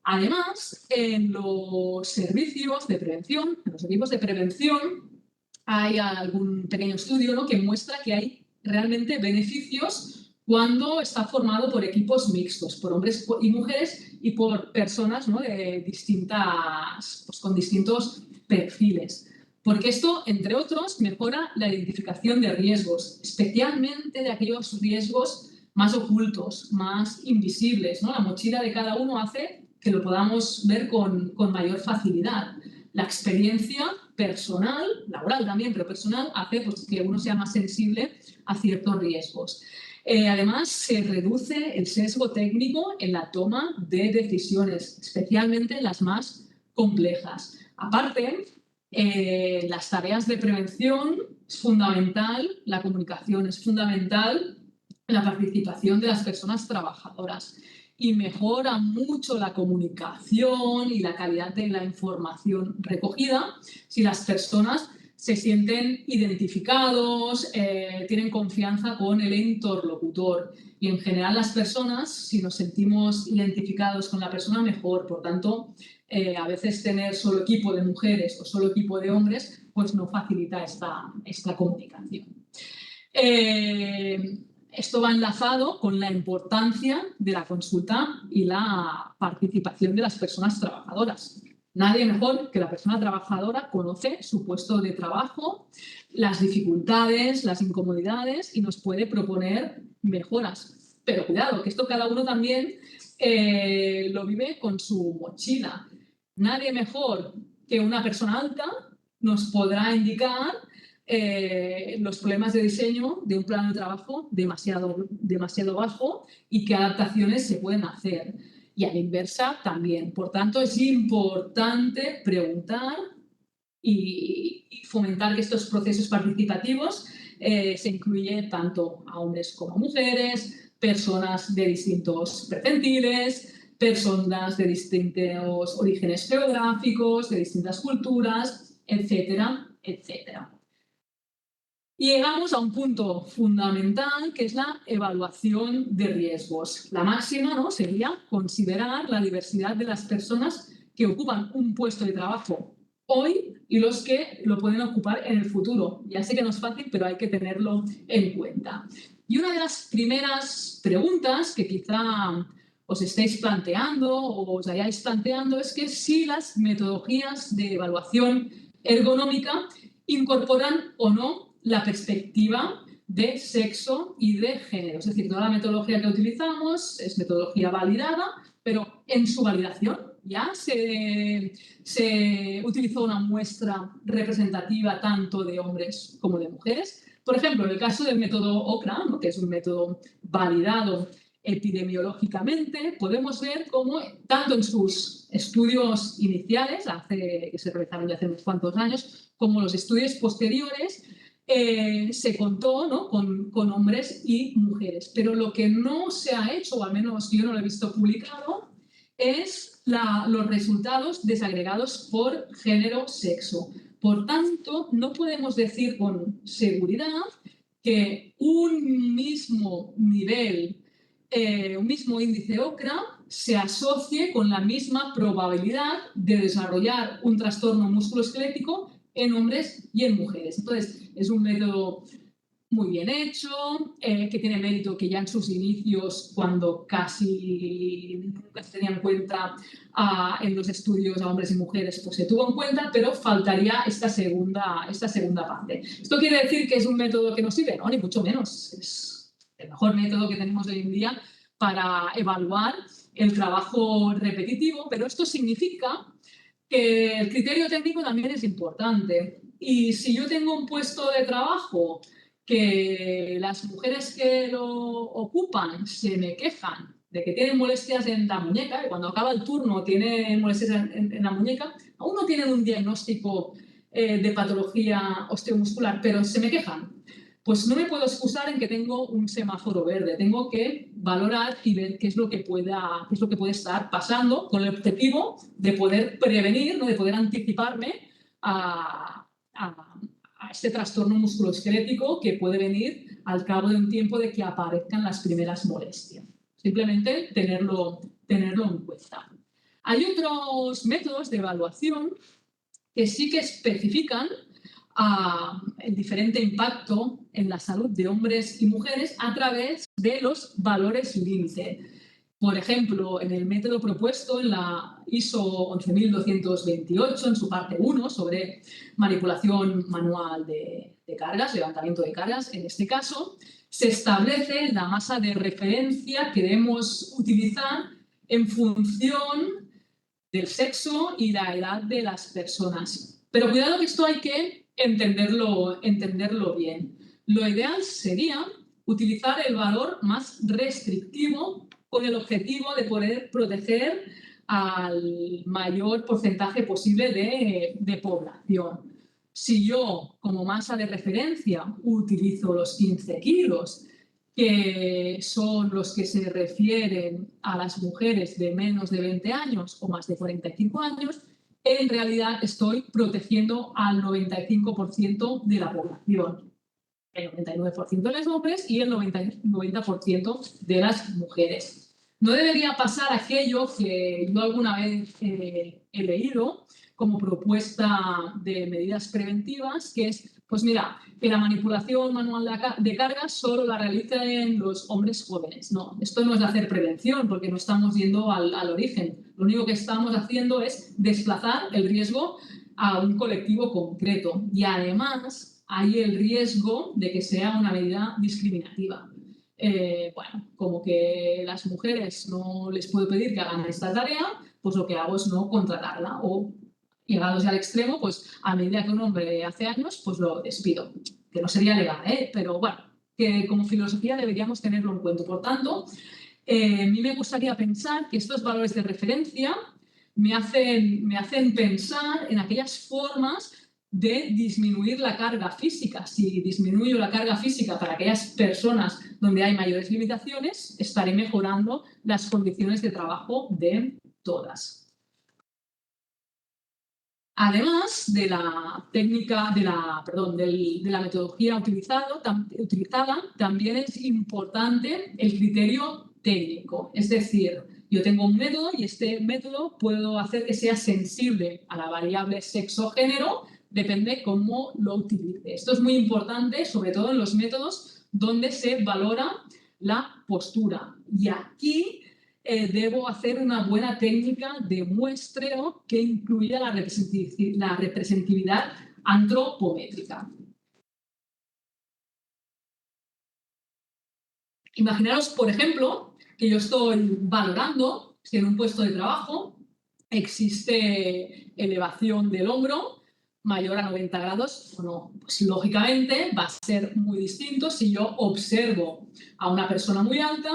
Además, en los servicios de prevención, en los equipos de prevención, hay algún pequeño estudio, ¿no?, que muestra que hay realmente beneficios cuando está formado por equipos mixtos, por hombres y mujeres y por personas, ¿no?, de pues, con distintos perfiles. Porque esto, entre otros, mejora la identificación de riesgos, especialmente de aquellos riesgos más ocultos, más invisibles, ¿no? La mochila de cada uno hace que lo podamos ver con mayor facilidad. La experiencia personal, laboral también, pero personal, hace pues, que uno sea más sensible a ciertos riesgos. Además, se reduce el sesgo técnico en la toma de decisiones, especialmente las más complejas. Aparte, Las tareas de prevención es fundamental, la comunicación es fundamental, la participación de las personas trabajadoras. Y mejora mucho la comunicación y la calidad de la información recogida si las personas se sienten identificados, tienen confianza con el interlocutor. Y en general las personas, si nos sentimos identificados con la persona, mejor. Por tanto, a veces tener solo equipo de mujeres o solo equipo de hombres, pues no facilita esta comunicación. Esto va enlazado con la importancia de la consulta y la participación de las personas trabajadoras. Nadie mejor que la persona trabajadora conoce su puesto de trabajo, las dificultades, las incomodidades y nos puede proponer mejoras. Pero cuidado, que esto cada uno también lo vive con su mochila. Nadie mejor que una persona alta nos podrá indicar los problemas de diseño de un plano de trabajo demasiado bajo y qué adaptaciones se pueden hacer. Y a la inversa también. Por tanto, es importante preguntar y fomentar que estos procesos participativos se incluyen tanto a hombres como a mujeres, personas de distintos percentiles, personas de distintos orígenes geográficos, de distintas culturas, etcétera, etcétera. Y llegamos a un punto fundamental, que es la evaluación de riesgos. La máxima, ¿no?, sería considerar la diversidad de las personas que ocupan un puesto de trabajo hoy y los que lo pueden ocupar en el futuro. Ya sé que no es fácil, pero hay que tenerlo en cuenta. Y una de las primeras preguntas que quizá os estéis planteando o os hayáis planteando es que si las metodologías de evaluación ergonómica incorporan o no la perspectiva de sexo y de género. Es decir, toda la metodología que utilizamos es metodología validada, pero en su validación ya se utilizó una muestra representativa tanto de hombres como de mujeres. Por ejemplo, en el caso del método OCRA, ¿no?, que es un método validado epidemiológicamente, podemos ver cómo, tanto en sus estudios iniciales, que se realizaron ya hace unos cuantos años, como los estudios posteriores, se contó, ¿no?, con hombres y mujeres. Pero lo que no se ha hecho, o al menos yo no lo he visto publicado, es los resultados desagregados por género-sexo. Por tanto, no podemos decir con seguridad que un mismo nivel, un mismo índice OCRA se asocie con la misma probabilidad de desarrollar un trastorno musculoesquelético en hombres y en mujeres. Entonces, es un método muy bien hecho, que tiene mérito que ya en sus inicios, cuando casi nunca se tenía en cuenta en los estudios a hombres y mujeres, pues se tuvo en cuenta, pero faltaría esta segunda parte. ¿Esto quiere decir que es un método que nos sirve? No, ni mucho menos. Es el mejor método que tenemos hoy en día para evaluar el trabajo repetitivo, pero esto significa que el criterio técnico también es importante. Y si yo tengo un puesto de trabajo que las mujeres que lo ocupan se me quejan de que tienen molestias en la muñeca, y cuando acaba el turno tienen molestias en la muñeca, aún no tienen un diagnóstico de patología osteomuscular, pero se me quejan, pues no me puedo excusar en que tengo un semáforo verde. Tengo que valorar y ver qué es lo que puede estar pasando, con el objetivo de poder prevenir, ¿no?, de poder anticiparme a este trastorno musculoesquelético que puede venir al cabo de un tiempo de que aparezcan las primeras molestias. Simplemente tenerlo en cuenta. Hay otros métodos de evaluación que sí que especifican el diferente impacto en la salud de hombres y mujeres a través de los valores límite. Por ejemplo, en el método propuesto en la ISO 11228, en su parte 1, sobre manipulación manual de cargas, levantamiento de cargas, en este caso, se establece la masa de referencia que debemos utilizar en función del sexo y la edad de las personas. Pero cuidado, que esto hay que entenderlo bien. Lo ideal sería utilizar el valor más restrictivo con el objetivo de poder proteger al mayor porcentaje posible de población. Si yo, como masa de referencia, utilizo los 15 kilos, que son los que se refieren a las mujeres de menos de 20 años o más de 45 años, en realidad estoy protegiendo al 95% de la población. El 99% de los hombres y el 90% de las mujeres. No debería pasar aquello que yo alguna vez he leído como propuesta de medidas preventivas, que es, pues mira, que la manipulación manual de cargas solo la realizan los hombres jóvenes. No, esto no es hacer prevención, porque no estamos yendo al origen. Lo único que estamos haciendo es desplazar el riesgo a un colectivo concreto. Y además hay el riesgo de que sea una medida discriminativa. Bueno, como que las mujeres no les puedo pedir que hagan esta tarea, pues lo que hago es no contratarla, o llegados al extremo, pues a medida que un hombre hace años, pues lo despido, que no sería legal, pero bueno, que como filosofía deberíamos tenerlo en cuenta. Por tanto, a mí me gustaría pensar que estos valores de referencia me hacen pensar en aquellas formas de disminuir la carga física. Si disminuyo la carga física para aquellas personas donde hay mayores limitaciones, estaré mejorando las condiciones de trabajo de todas. Además de la técnica, de la metodología utilizada, también es importante el criterio técnico. Es decir, yo tengo un método y este método puedo hacer que sea sensible a la variable sexo-género, depende cómo lo utilice. Esto es muy importante, sobre todo en los métodos donde se valora la postura. Y aquí debo hacer una buena técnica de muestreo que incluya la representatividad antropométrica. Imaginaros, por ejemplo, que yo estoy valorando si en un puesto de trabajo existe elevación del hombro mayor a 90 grados o no. Pues lógicamente va a ser muy distinto si yo observo a una persona muy alta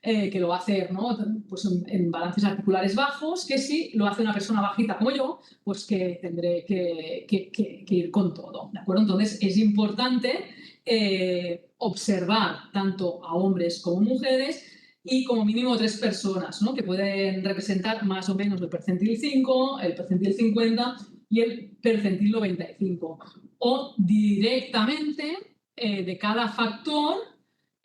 que lo va a hacer, ¿no? Pues en balances articulares bajos, que si lo hace una persona bajita como yo, pues que tendré que ir con todo, ¿de acuerdo? Entonces es importante observar tanto a hombres como mujeres y como mínimo 3 personas, ¿no? Que pueden representar más o menos el percentil 5, el percentil 50 y el percentil 95. O directamente de cada factor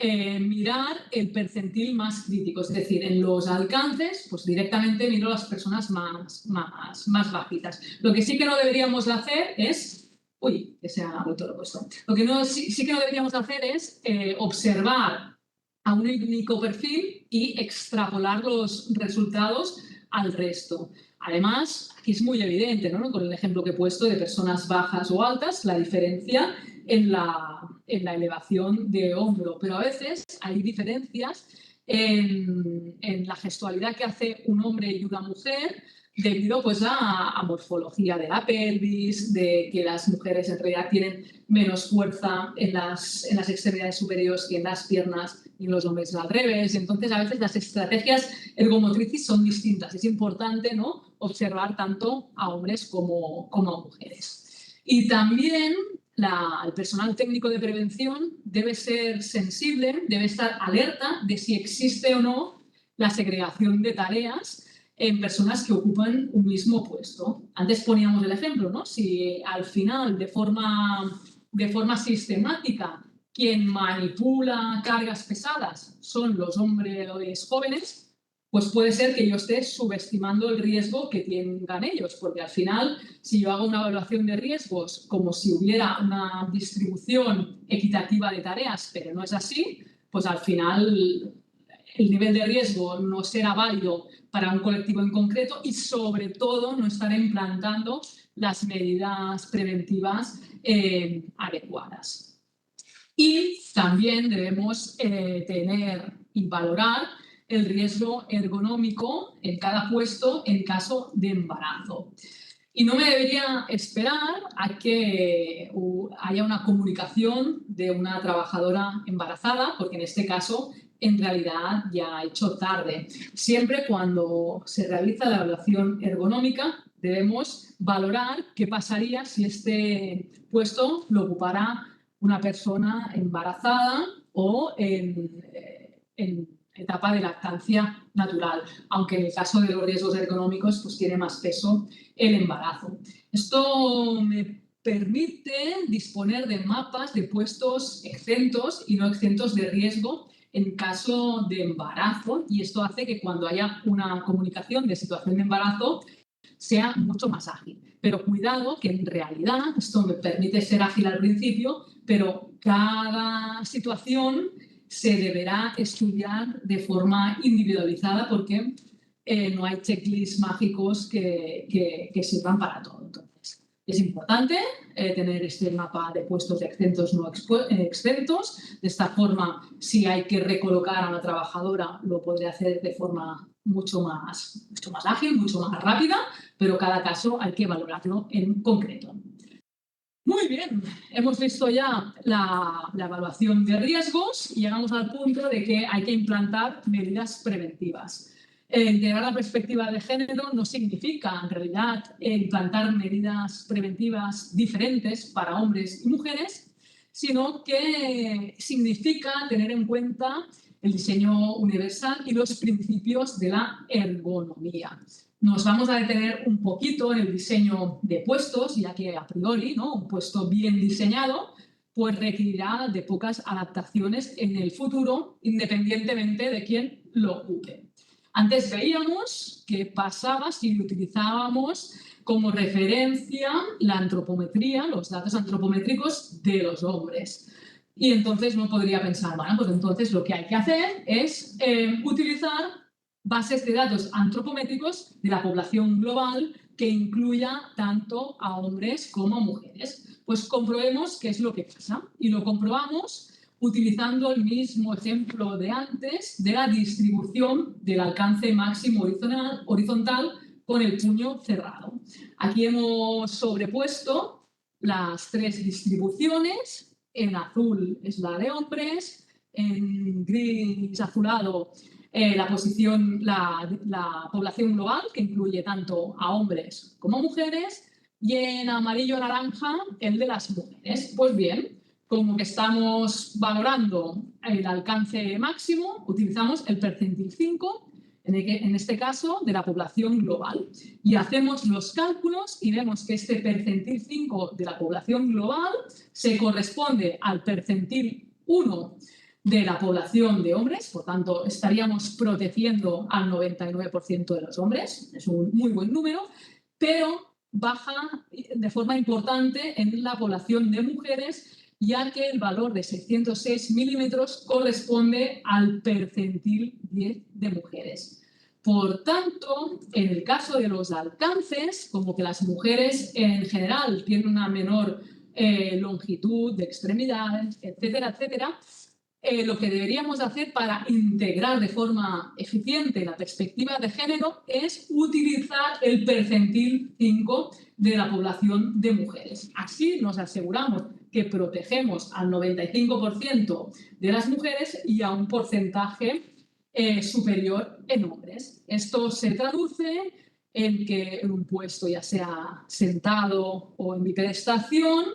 mirar el percentil más crítico, es decir, en los alcances, pues directamente miro las personas más bajitas. Lo que sí que no deberíamos hacer es, que se ha vuelto lo puesto. Lo que sí que no deberíamos hacer es observar a un único perfil y extrapolar los resultados al resto. Además, aquí es muy evidente, ¿no? Con el ejemplo que he puesto de personas bajas o altas, la diferencia en la elevación de hombro, pero a veces hay diferencias en la gestualidad que hace un hombre y una mujer debido pues a morfología de la pelvis, de que las mujeres en realidad tienen menos fuerza en las extremidades superiores que en las piernas y en los hombres al revés. Entonces, a veces las estrategias ergomotrices son distintas. Es importante, ¿no?, observar tanto a hombres como a mujeres. Y también el personal técnico de prevención debe ser sensible, debe estar alerta de si existe o no la segregación de tareas en personas que ocupan un mismo puesto. Antes poníamos el ejemplo, ¿no? Si al final, de forma sistemática, quien manipula cargas pesadas son los hombres jóvenes, pues puede ser que yo esté subestimando el riesgo que tengan ellos, porque al final, si yo hago una evaluación de riesgos como si hubiera una distribución equitativa de tareas, pero no es así, pues al final el nivel de riesgo no será válido para un colectivo en concreto y, sobre todo, no estaré implantando las medidas preventivas adecuadas. Y también debemos tener y valorar el riesgo ergonómico en cada puesto en caso de embarazo. Y no me debería esperar a que haya una comunicación de una trabajadora embarazada, porque en este caso en realidad ya ha hecho tarde. Siempre cuando se realiza la evaluación ergonómica debemos valorar qué pasaría si este puesto lo ocupara una persona embarazada o en etapa de lactancia natural, aunque en el caso de los riesgos ergonómicos pues tiene más peso el embarazo. Esto me permite disponer de mapas de puestos exentos y no exentos de riesgo en caso de embarazo, y esto hace que cuando haya una comunicación de situación de embarazo sea mucho más ágil. Pero cuidado, que en realidad esto me permite ser ágil al principio, pero cada situación se deberá estudiar de forma individualizada porque no hay checklists mágicos que sirvan para todo. Entonces, es importante tener este mapa de puestos exentos no exentos. De esta forma, si hay que recolocar a una trabajadora, lo podré hacer de forma mucho más ágil, mucho más rápida, pero cada caso hay que valorarlo en concreto. Muy bien, hemos visto ya la evaluación de riesgos y llegamos al punto de que hay que implantar medidas preventivas. Integrar la perspectiva de género no significa, en realidad, implantar medidas preventivas diferentes para hombres y mujeres, sino que significa tener en cuenta el diseño universal y los principios de la ergonomía. Nos vamos a detener un poquito en el diseño de puestos, ya que a priori, ¿no?, un puesto bien diseñado pues requerirá de pocas adaptaciones en el futuro, independientemente de quién lo ocupe. Antes veíamos qué pasaba si utilizábamos como referencia la antropometría, los datos antropométricos de los hombres. Y entonces no podría pensar, bueno, pues entonces lo que hay que hacer es utilizar bases de datos antropométricos de la población global que incluya tanto a hombres como a mujeres. Pues comprobemos qué es lo que pasa. Y lo comprobamos utilizando el mismo ejemplo de antes de la distribución del alcance máximo horizontal con el puño cerrado. Aquí hemos sobrepuesto las tres distribuciones. En azul es la de hombres, en gris azulado la población global, que incluye tanto a hombres como a mujeres, y en amarillo naranja el de las mujeres. Pues bien, como que estamos valorando el alcance máximo, utilizamos el percentil 5, en este caso de la población global. Y hacemos los cálculos y vemos que este percentil 5 de la población global se corresponde al percentil 1 de la población de hombres, por tanto estaríamos protegiendo al 99% de los hombres, es un muy buen número, pero baja de forma importante en la población de mujeres, ya que el valor de 606 milímetros corresponde al percentil 10 de mujeres. Por tanto, en el caso de los alcances, como que las mujeres en general tienen una menor longitud de extremidades, etcétera, etcétera, lo que deberíamos hacer para integrar de forma eficiente la perspectiva de género es utilizar el percentil 5 de la población de mujeres. Así nos aseguramos que protegemos al 95% de las mujeres y a un porcentaje superior en hombres. Esto se traduce en que en un puesto, ya sea sentado o en bipedestación,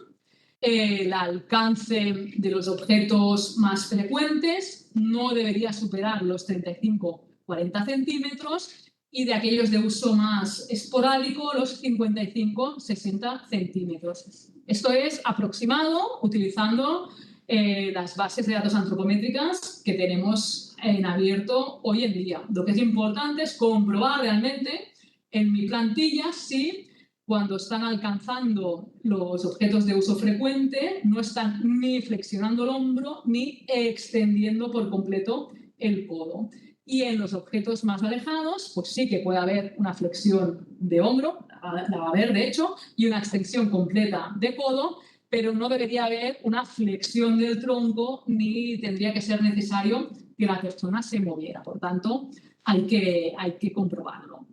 el alcance de los objetos más frecuentes no debería superar los 35-40 centímetros y de aquellos de uso más esporádico los 55-60 centímetros. Esto es aproximado utilizando las bases de datos antropométricas que tenemos en abierto hoy en día. Lo que es importante es comprobar realmente en mi plantilla si cuando están alcanzando los objetos de uso frecuente no están ni flexionando el hombro ni extendiendo por completo el codo. Y en los objetos más alejados, pues sí que puede haber una flexión de hombro, la va a haber de hecho, y una extensión completa de codo, pero no debería haber una flexión del tronco ni tendría que ser necesario que la persona se moviera. Por tanto, hay que comprobarlo.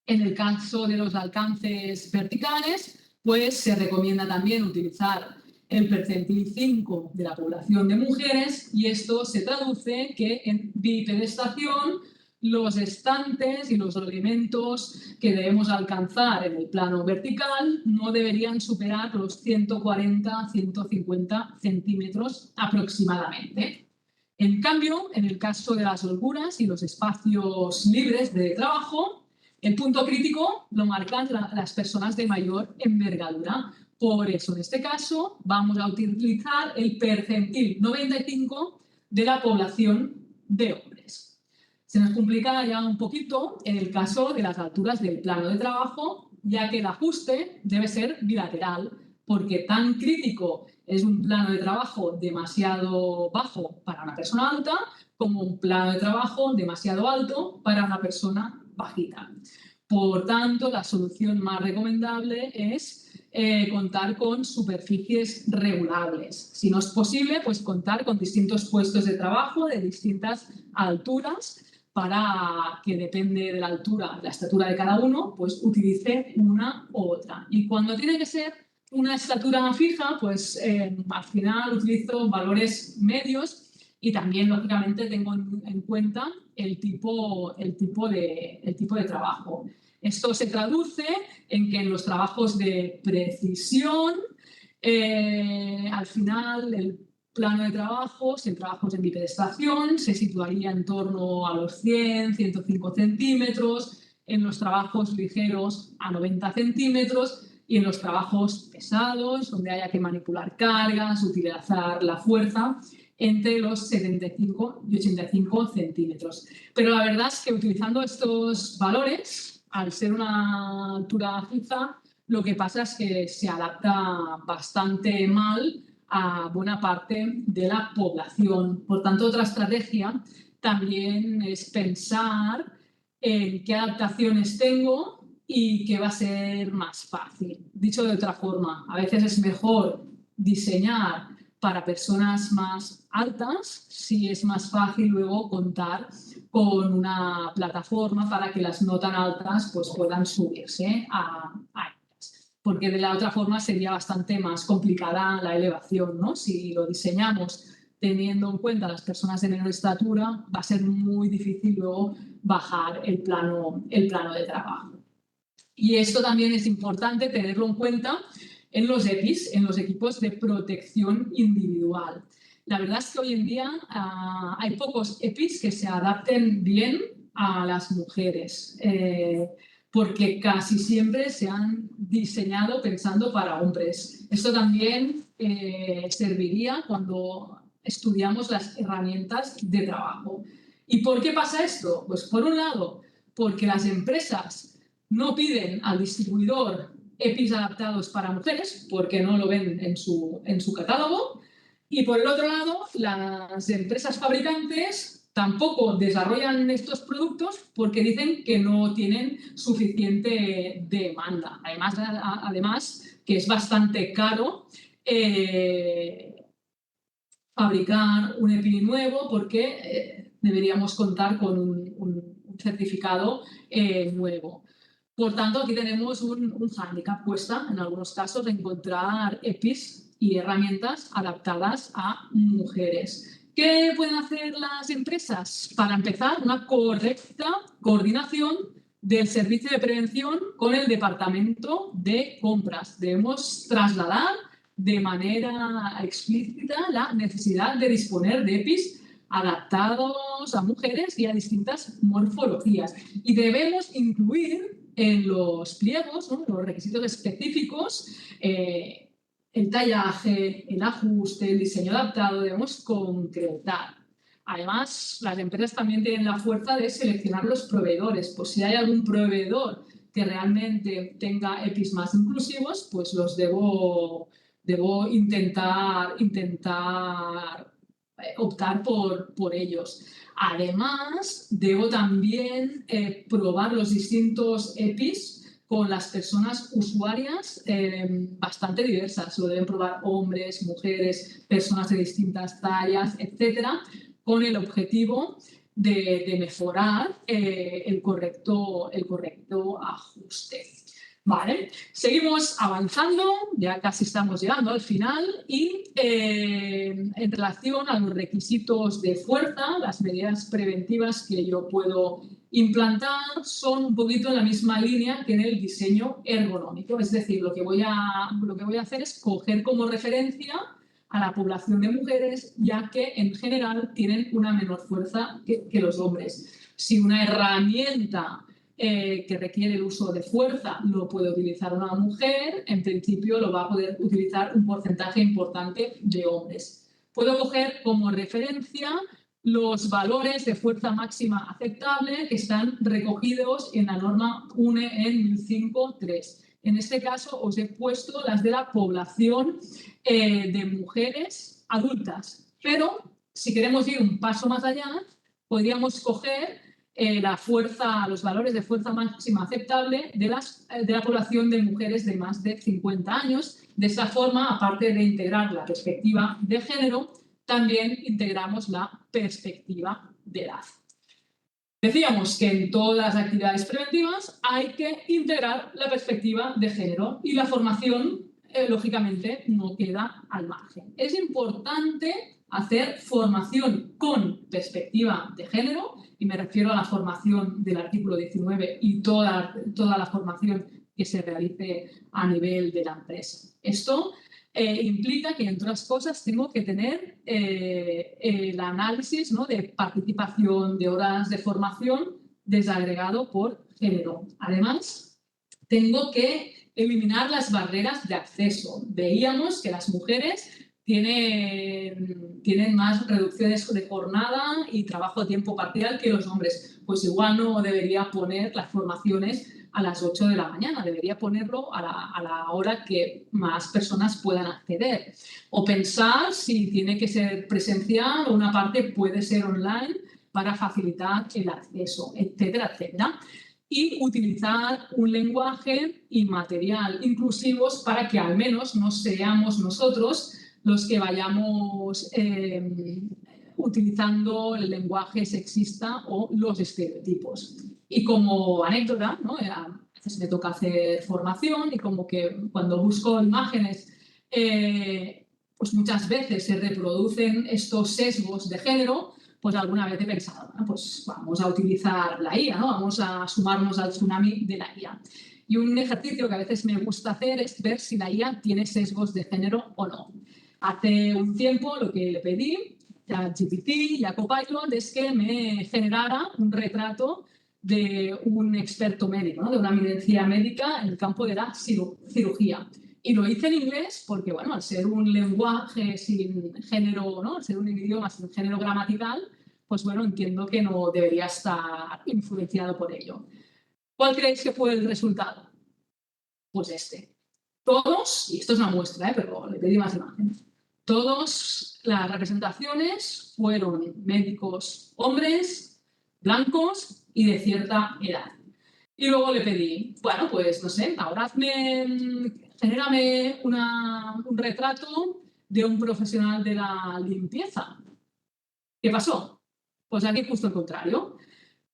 En el caso de los alcances verticales, pues se recomienda también utilizar el percentil 5 de la población de mujeres, y esto se traduce que en bipedestación los estantes y los elementos que debemos alcanzar en el plano vertical no deberían superar los 140-150 centímetros aproximadamente. En cambio, en el caso de las holguras y los espacios libres de trabajo, el punto crítico lo marcan las personas de mayor envergadura. Por eso, en este caso, vamos a utilizar el percentil 95 de la población de hombres. Se nos complica ya un poquito en el caso de las alturas del plano de trabajo, ya que el ajuste debe ser bilateral, porque tan crítico es un plano de trabajo demasiado bajo para una persona alta como un plano de trabajo demasiado alto para una persona bajita. Por tanto, la solución más recomendable es contar con superficies regulables. Si no es posible, pues contar con distintos puestos de trabajo de distintas alturas para que, depende de la altura, la estatura de cada uno, pues utilice una u otra. Y cuando tiene que ser una estatura fija, pues al final utilizo valores medios y también, lógicamente, tengo en cuenta el tipo de trabajo. Esto se traduce en que en los trabajos de precisión, al final, el plano de trabajos, en trabajos en bipedestación, se situaría en torno a los 100-105 centímetros, en los trabajos ligeros a 90 centímetros y en los trabajos pesados, donde haya que manipular cargas, utilizar la fuerza, entre los 75 y 85 centímetros. Pero la verdad es que utilizando estos valores, al ser una altura fija, lo que pasa es que se adapta bastante mal a buena parte de la población. Por tanto, otra estrategia también es pensar en qué adaptaciones tengo y qué va a ser más fácil. Dicho de otra forma, a veces es mejor diseñar para personas más altas si es más fácil luego contar con una plataforma para que las no tan altas pues, puedan subirse a ellas. Porque de la otra forma sería bastante más complicada la elevación, ¿no? Si lo diseñamos teniendo en cuenta las personas de menor estatura, va a ser muy difícil luego bajar el plano de trabajo. Y esto también es importante tenerlo en cuenta en los EPIs, en los equipos de protección individual. La verdad es que hoy en día hay pocos EPIs que se adapten bien a las mujeres, porque casi siempre se han diseñado pensando para hombres. Esto también serviría cuando estudiamos las herramientas de trabajo. ¿Y por qué pasa esto? Pues por un lado, porque las empresas no piden al distribuidor EPIs adaptados para mujeres porque no lo ven en su catálogo, y por el otro lado las empresas fabricantes tampoco desarrollan estos productos porque dicen que no tienen suficiente demanda. Además que es bastante caro fabricar un EPI nuevo porque deberíamos contar con un certificado nuevo. Por tanto, aquí tenemos un hándicap. Cuesta, en algunos casos, encontrar EPIs y herramientas adaptadas a mujeres. ¿Qué pueden hacer las empresas? Para empezar, una correcta coordinación del servicio de prevención con el departamento de compras. Debemos trasladar de manera explícita la necesidad de disponer de EPIs adaptados a mujeres y a distintas morfologías. Y debemos incluir en los pliegos, ¿no?, los requisitos específicos, el tallaje, el ajuste, el diseño adaptado, debemos concretar. Además, las empresas también tienen la fuerza de seleccionar los proveedores. Pues si hay algún proveedor que realmente tenga EPIs más inclusivos, pues los debo intentar optar por ellos. Además, debo también probar los distintos EPIs con las personas usuarias bastante diversas. Lo deben probar hombres, mujeres, personas de distintas tallas, etcétera, con el objetivo de mejorar el correcto ajuste. Vale, seguimos avanzando, ya casi estamos llegando al final y en relación a los requisitos de fuerza, las medidas preventivas que yo puedo implantar son un poquito en la misma línea que en el diseño ergonómico. Es decir, lo que voy a hacer es coger como referencia a la población de mujeres, ya que en general tienen una menor fuerza que los hombres. Si una herramienta que requiere el uso de fuerza lo puede utilizar una mujer, en principio lo va a poder utilizar un porcentaje importante de hombres. Puedo coger como referencia los valores de fuerza máxima aceptable que están recogidos en la norma UNE en 1005.3. En este caso os he puesto las de la población de mujeres adultas, pero si queremos ir un paso más allá, podríamos coger los valores de fuerza máxima aceptable de la población de mujeres de más de 50 años. De esta forma, aparte de integrar la perspectiva de género, también integramos la perspectiva de edad. Decíamos que en todas las actividades preventivas hay que integrar la perspectiva de género y la formación, lógicamente, no queda al margen. Es importante hacer formación con perspectiva de género, y me refiero a la formación del artículo 19 y toda la formación que se realice a nivel de la empresa. Esto implica que, entre otras cosas, tengo que tener el análisis, ¿no?, de participación, de horas de formación desagregado por género. Además, tengo que eliminar las barreras de acceso. Veíamos que las mujeres tienen más reducciones de jornada y trabajo a tiempo parcial que los hombres. Pues igual no debería poner las formaciones a las 8 de la mañana, debería ponerlo a la hora que más personas puedan acceder. O pensar si tiene que ser presencial o una parte puede ser online para facilitar el acceso, etcétera, etcétera. Y utilizar un lenguaje y material inclusivos para que al menos no seamos nosotros los que vayamos utilizando el lenguaje sexista o los estereotipos. Y como anécdota, ¿no?, a veces me toca hacer formación y como que cuando busco imágenes, pues muchas veces se reproducen estos sesgos de género, pues alguna vez he pensado, bueno, pues vamos a utilizar la IA, ¿no?, vamos a sumarnos al tsunami de la IA. Y un ejercicio que a veces me gusta hacer es ver si la IA tiene sesgos de género o no. Hace un tiempo lo que le pedí a GPT y a Copilot es que me generara un retrato de un experto médico, ¿no?, de una eminencia médica en el campo de la cirugía. Y lo hice en inglés porque, bueno, al ser un lenguaje sin género, ¿no?, al ser un idioma sin género gramatical, pues bueno, entiendo que no debería estar influenciado por ello. ¿Cuál creéis que fue el resultado? Pues este. Todos, y esto es una muestra, pero le pedí más imágenes, todas las representaciones fueron médicos hombres, blancos y de cierta edad. Y luego le pedí, bueno, pues no sé, ahora genérame un retrato de un profesional de la limpieza. ¿Qué pasó? Pues aquí justo el contrario.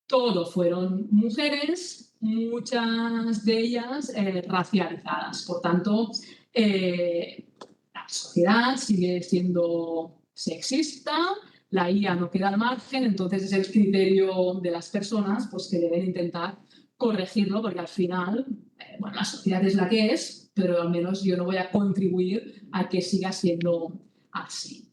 Todos fueron mujeres, muchas de ellas racializadas. Por tanto, la sociedad sigue siendo sexista, la IA no queda al margen, entonces es el criterio de las personas pues, que deben intentar corregirlo, porque al final, bueno, la sociedad es la que es, pero al menos yo no voy a contribuir a que siga siendo así.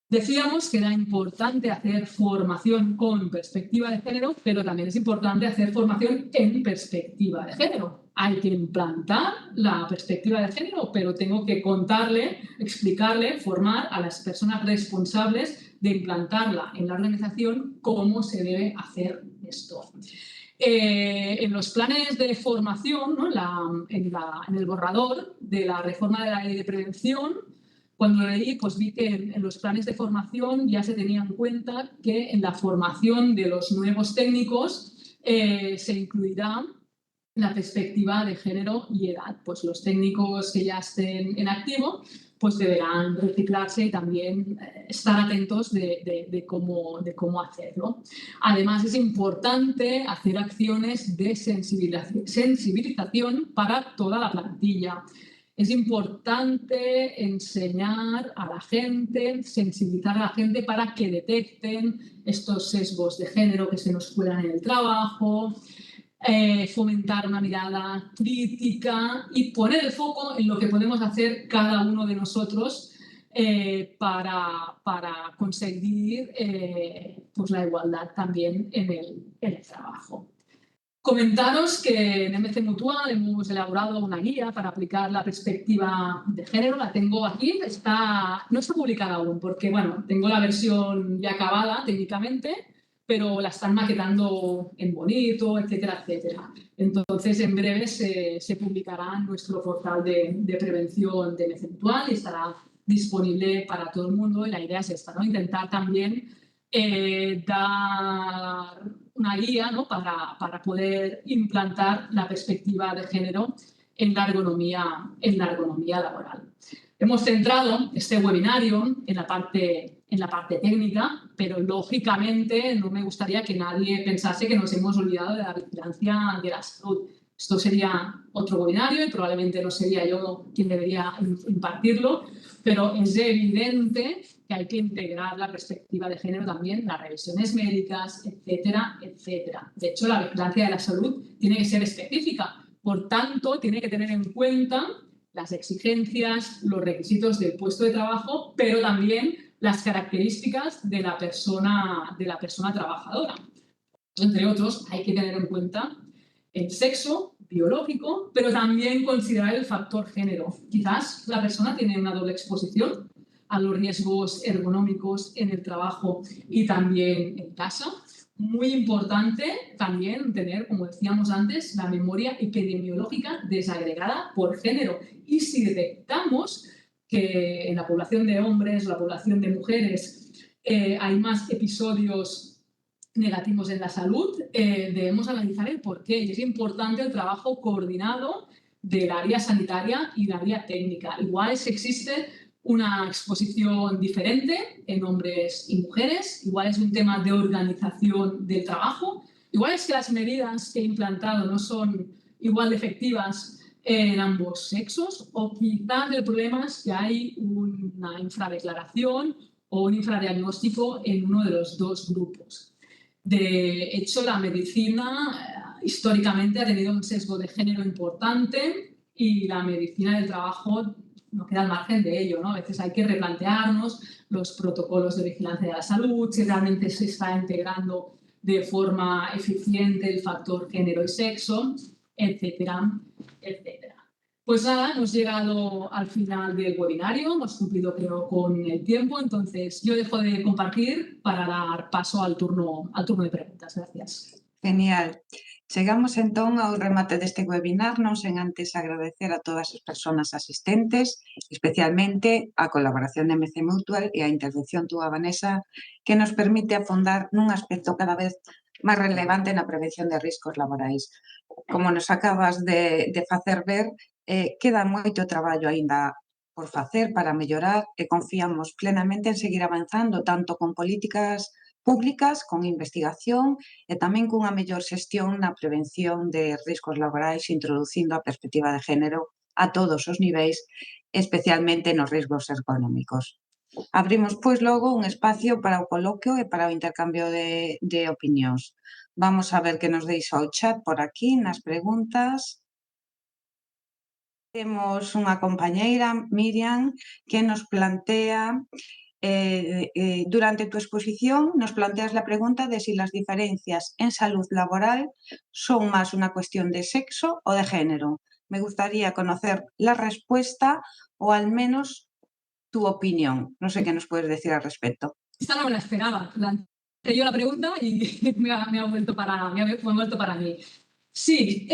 Decíamos que era importante hacer formación con perspectiva de género, pero también es importante hacer formación en perspectiva de género. Hay que implantar la perspectiva de género, pero tengo que contarle, explicarle, formar a las personas responsables de implantarla en la organización cómo se debe hacer esto. En los planes de formación, ¿no?, en el borrador de la reforma de la ley de prevención, cuando lo leí, pues vi que en los planes de formación ya se tenía en cuenta que en la formación de los nuevos técnicos se incluirá la perspectiva de género y edad. Pues los técnicos que ya estén en activo pues deberán reciclarse y también estar atentos de cómo hacerlo. Además, es importante hacer acciones de sensibilización para toda la plantilla. Es importante enseñar a la gente, sensibilizar a la gente para que detecten estos sesgos de género que se nos cuelan en el trabajo, fomentar una mirada crítica y poner el foco en lo que podemos hacer cada uno de nosotros para conseguir pues la igualdad también en el trabajo. Comentaros que en MC Mutual hemos elaborado una guía para aplicar la perspectiva de género. La tengo aquí, no está publicada aún porque, bueno, tengo la versión ya acabada técnicamente, pero la están maquetando en bonito, etcétera, etcétera. Entonces, en breve se publicará en nuestro portal de prevención de MC Mutual y estará disponible para todo el mundo. Y la idea es esta, ¿no? Intentar también dar una guía, ¿no? para poder implantar la perspectiva de género en la ergonomía laboral. Hemos centrado este webinario en la parte técnica, pero lógicamente no me gustaría que nadie pensase que nos hemos olvidado de la vigilancia de la salud. Esto sería otro webinario y probablemente no sería yo quien debería impartirlo, pero es evidente que hay que integrar la perspectiva de género también en las revisiones médicas, etcétera, etcétera. De hecho, la vigilancia de la salud tiene que ser específica. Por tanto, tiene que tener en cuenta las exigencias, los requisitos del puesto de trabajo, pero también las características de la persona trabajadora. Entre otros, hay que tener en cuenta el sexo biológico, pero también considerar el factor género. Quizás la persona tiene una doble exposición a los riesgos ergonómicos en el trabajo y también en casa. Muy importante también tener, como decíamos antes, la memoria epidemiológica desagregada por género. Y si detectamos que en la población de hombres o la población de mujeres hay más episodios negativos en la salud, debemos analizar el porqué. Y es importante el trabajo coordinado del área sanitaria y del área técnica. Igual es que existe una exposición diferente en hombres y mujeres, igual es un tema de organización del trabajo, igual es que las medidas que he implantado no son igual de efectivas en ambos sexos, o quizás el problema es que hay una infradeclaración o un infradiagnóstico en uno de los dos grupos. De hecho, la medicina históricamente ha tenido un sesgo de género importante y la medicina del trabajo no queda al margen de ello, ¿no? A veces hay que replantearnos los protocolos de vigilancia de la salud, si realmente se está integrando de forma eficiente el factor género y sexo, etcétera, etcétera. Pues nada, hemos llegado al final del webinario, hemos cumplido creo con el tiempo, entonces yo dejo de compartir para dar paso al turno de preguntas. Gracias. Genial. Chegamos entón ao remate deste webinar, non sen antes agradecer a todas as persoas asistentes, especialmente a colaboración de MC Mutual e a intervención túa, Vanessa, que nos permite afondar nun aspecto cada vez máis relevante na prevención de riscos laborais. Como nos acabas de facer ver, queda moito traballo aínda por facer para mellorar e confiamos plenamente en seguir avanzando tanto con políticas públicas, con investigación e tamén cunha mellor xestión na prevención de riscos laborais, introducindo a perspectiva de género a todos os niveis, especialmente nos riscos ergonómicos. Abrimos, pois, logo un espacio para o coloquio e para o intercambio de opinións. Vamos a ver que nos deixa o chat por aquí nas preguntas. Temos unha compañeira, Miriam, que nos plantea durante tu exposición nos planteas la pregunta de si las diferencias en salud laboral son más una cuestión de sexo o de género. Me gustaría conocer la respuesta o al menos tu opinión. No sé qué nos puedes decir al respecto. Esta no me la esperaba. Yo la pregunta y me ha vuelto para mí. Sí,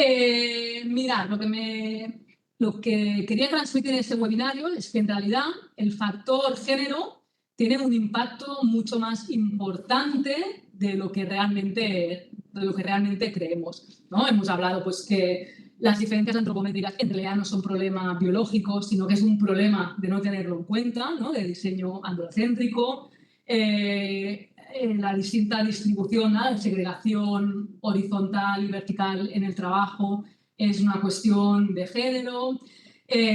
mirad, lo que quería transmitir en este webinario es que en realidad el factor género tiene un impacto mucho más importante de lo que realmente creemos, ¿no? Hemos hablado pues que Las diferencias antropométricas en realidad no son problema biológico, sino que es un problema de no tenerlo en cuenta, ¿no? De diseño androcéntrico. La distinta distribución, ¿no? Segregación horizontal y vertical en el trabajo es una cuestión de género.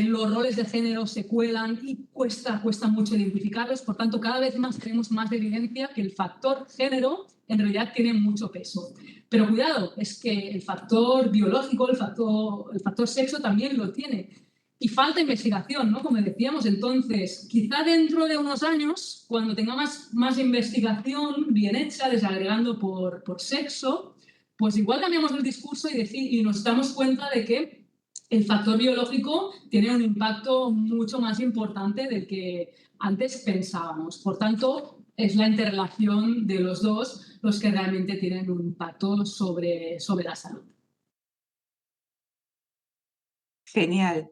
Los roles de género se cuelan y cuesta mucho identificarlos. Por tanto, cada vez más tenemos más evidencia que el factor género en realidad tiene mucho peso. Pero cuidado, es que el factor biológico, el factor sexo también lo tiene. Y falta investigación, ¿no? Como decíamos, entonces, quizá dentro de unos años, cuando tengamos más investigación bien hecha, desagregando por sexo, pues igual cambiamos el discurso y nos damos cuenta de que el factor biológico tiene un impacto mucho más importante del que antes pensábamos. Por tanto, es la interrelación de los dos los que realmente tienen un impacto sobre la salud. Genial.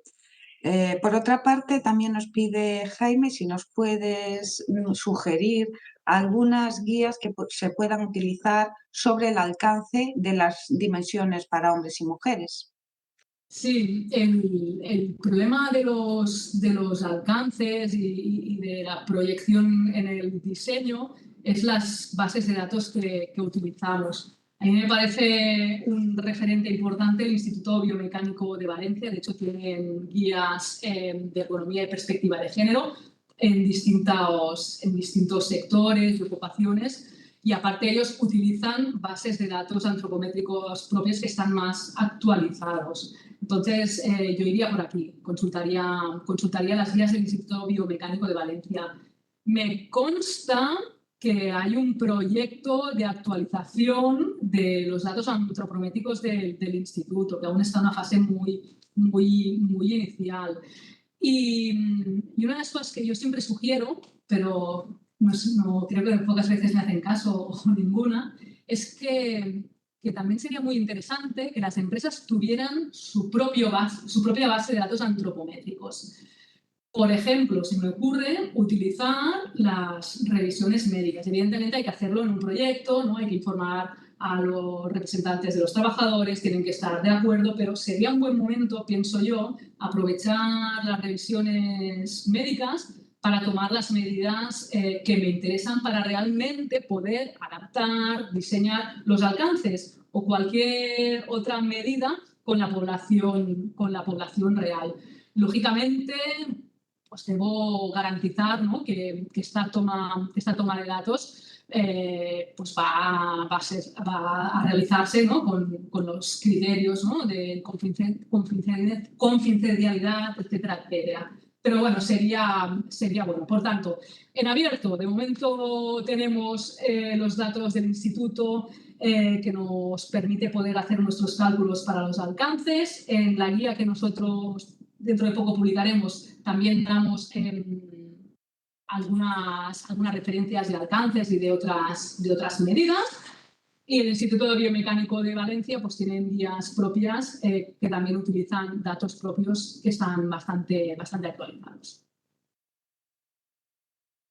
Por otra parte, también nos pide Jaime si nos puedes sugerir algunas guías que se puedan utilizar sobre el alcance de las dimensiones para hombres y mujeres. Sí, el problema de los alcances y de la proyección en el diseño es las bases de datos que utilizamos. A mí me parece un referente importante el Instituto Biomecánico de Valencia. De hecho, tienen guías de ergonomía y perspectiva de género en distintos sectores y ocupaciones. Y aparte ellos utilizan bases de datos antropométricos propios que están más actualizados. Entonces, yo iría por aquí, consultaría las guías del Instituto Biomecánico de Valencia. Me consta que hay un proyecto de actualización de los datos antropométricos del instituto, que aún está en una fase muy inicial. Y una de las cosas que yo siempre sugiero, pero no creo que pocas veces me hacen caso o ninguna, es que también sería muy interesante que las empresas tuvieran su propia base de datos antropométricos. Por ejemplo, se me ocurre utilizar las revisiones médicas. Evidentemente hay que hacerlo en un proyecto, ¿no? Hay que informar a los representantes de los trabajadores, tienen que estar de acuerdo, pero sería un buen momento, pienso yo, aprovechar las revisiones médicas para tomar las medidas que me interesan para realmente poder adaptar, diseñar los alcances o cualquier otra medida con la población real. Lógicamente, pues debo garantizar, ¿no? que esta toma de datos pues va a realizarse, ¿no? con los criterios, ¿no? de confidencialidad, etcétera, etcétera. Pero bueno, sería bueno. Por tanto, en abierto, de momento tenemos los datos del instituto que nos permite poder hacer nuestros cálculos para los alcances. En la guía que nosotros dentro de poco publicaremos también damos algunas referencias de alcances y de otras medidas. Y el Instituto Biomecánico de Valencia pues tienen guías propias que también utilizan datos propios que están bastante actualizados.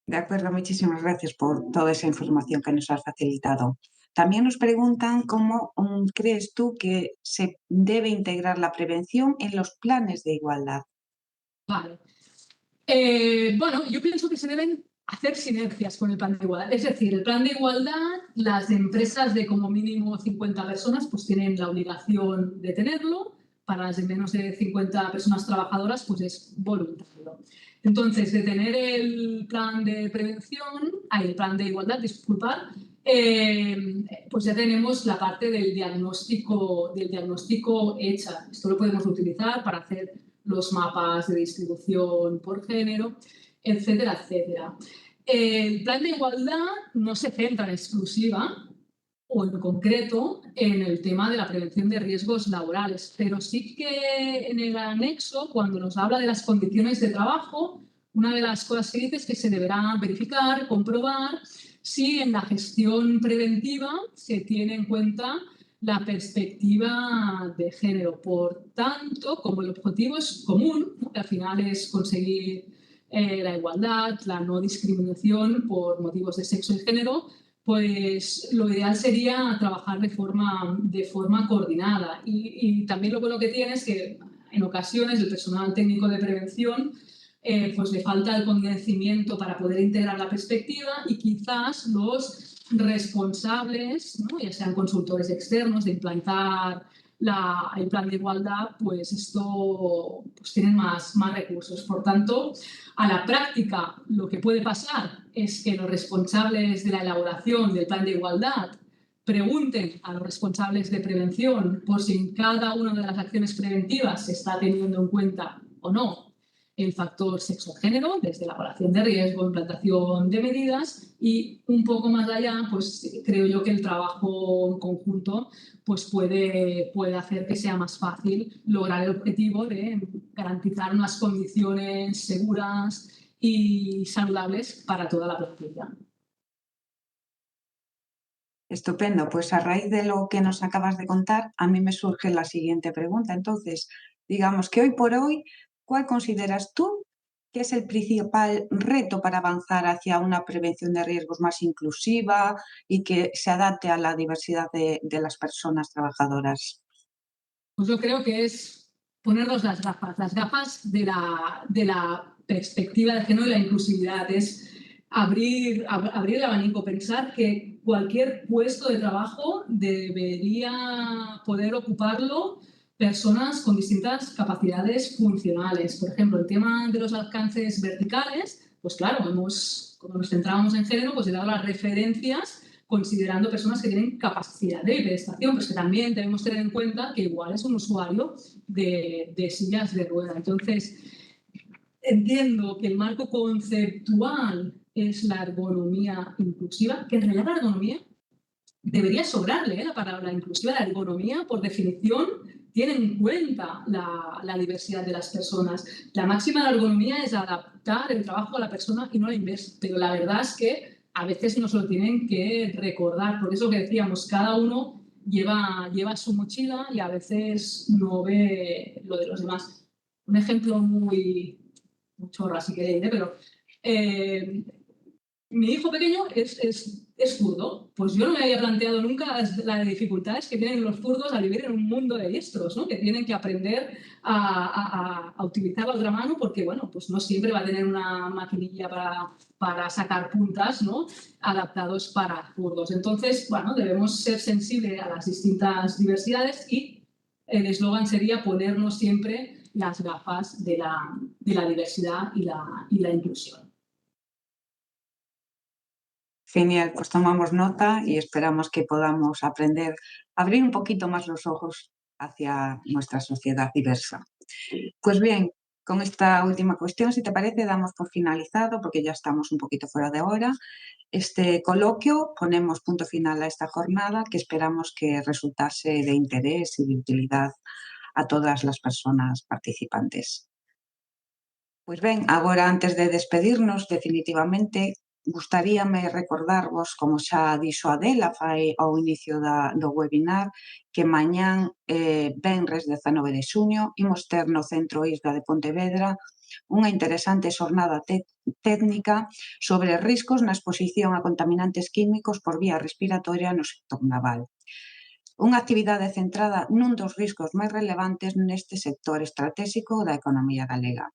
De acuerdo, muchísimas gracias por toda esa información que nos has facilitado. También nos preguntan cómo crees tú que se debe integrar la prevención en los planes de igualdad. Vale. Bueno, yo pienso que se deben hacer sinergias con el plan de igualdad. Es decir, el plan de igualdad, las empresas de como mínimo 50 personas pues tienen la obligación de tenerlo. Para las de menos de 50 personas trabajadoras pues es voluntario. Entonces, de tener el plan de prevención, el plan de igualdad, disculpad, pues ya tenemos la parte del diagnóstico hecha. Esto lo podemos utilizar para hacer los mapas de distribución por género, etcétera, etcétera. El plan de igualdad no se centra en exclusiva o en concreto en el tema de la prevención de riesgos laborales, pero sí que en el anexo, cuando nos habla de las condiciones de trabajo, una de las cosas que dice es que se deberá verificar, comprobar si en la gestión preventiva se tiene en cuenta la perspectiva de género. Por tanto, como el objetivo es común, ¿no? Que al final es conseguir la igualdad, la no discriminación por motivos de sexo y género, pues lo ideal sería trabajar de forma coordinada. Y también lo bueno que tiene es que en ocasiones el personal técnico de prevención pues le falta el conocimiento para poder integrar la perspectiva y quizás los responsables, ¿no?, ya sean consultores externos de implantar el plan de igualdad, pues esto pues tienen más recursos. Por tanto, a la práctica lo que puede pasar es que los responsables de la elaboración del plan de igualdad pregunten a los responsables de prevención por si en cada una de las acciones preventivas se está teniendo en cuenta o no el factor sexo-género, desde elaboración de riesgo, implantación de medidas, y un poco más allá, pues creo yo que el trabajo en conjunto pues puede hacer que sea más fácil lograr el objetivo de garantizar unas condiciones seguras y saludables para toda la plantilla. Estupendo, pues a raíz de lo que nos acabas de contar, a mí me surge la siguiente pregunta. Entonces, digamos que hoy por hoy, ¿cuál consideras tú que es el principal reto para avanzar hacia una prevención de riesgos más inclusiva y que se adapte a la diversidad de las personas trabajadoras? Pues yo creo que es ponernos las gafas de la perspectiva de género y la inclusividad, es abrir el abanico, pensar que cualquier puesto de trabajo debería poder ocuparlo personas con distintas capacidades funcionales. Por ejemplo, el tema de los alcances verticales, pues claro, como nos centrábamos en género, pues he dado las referencias considerando personas que tienen capacidad de prestación, pues que también debemos tener en cuenta que igual es un usuario de sillas de rueda. Entonces, entiendo que el marco conceptual es la ergonomía inclusiva, que en realidad la ergonomía debería sobrarle la palabra inclusiva. La ergonomía, por definición, tiene en cuenta la diversidad de las personas. La máxima de la ergonomía es adaptar el trabajo a la persona y no la inversa, pero la verdad es que a veces nos lo tienen que recordar. Por eso que decíamos, cada uno lleva su mochila y a veces no ve lo de los demás. Un ejemplo muy chorra, si queréis, pero mi hijo pequeño es zurdo. Pues yo no me había planteado nunca las dificultades que tienen los zurdos al vivir en un mundo de diestros, ¿no?, que tienen que aprender a utilizar la otra mano porque, bueno, pues no siempre va a tener una maquinilla para sacar puntas, ¿no?, adaptados para zurdos. Entonces, bueno, debemos ser sensibles a las distintas diversidades y el eslogan sería ponernos siempre las gafas de la diversidad y la inclusión. Genial, pues tomamos nota y esperamos que podamos aprender a abrir un poquito más los ojos hacia nuestra sociedad diversa. Pues bien, con esta última cuestión, si te parece, damos por finalizado, porque ya estamos un poquito fuera de hora, este coloquio. Ponemos punto final a esta jornada que esperamos que resultase de interés y de utilidad a todas las personas participantes. Pois ben, agora antes de despedirnos definitivamente, gustaríame recordarvos, como xa dixo Adela fai ao inicio do webinar, que mañán, venres 19 de xuño, imos ter no Centro ISGA de Pontevedra unha interesante xornada técnica sobre riscos na exposición a contaminantes químicos por vía respiratoria no sector naval. Unha actividade centrada nun dos riscos máis relevantes neste sector estratéxico da economía galega.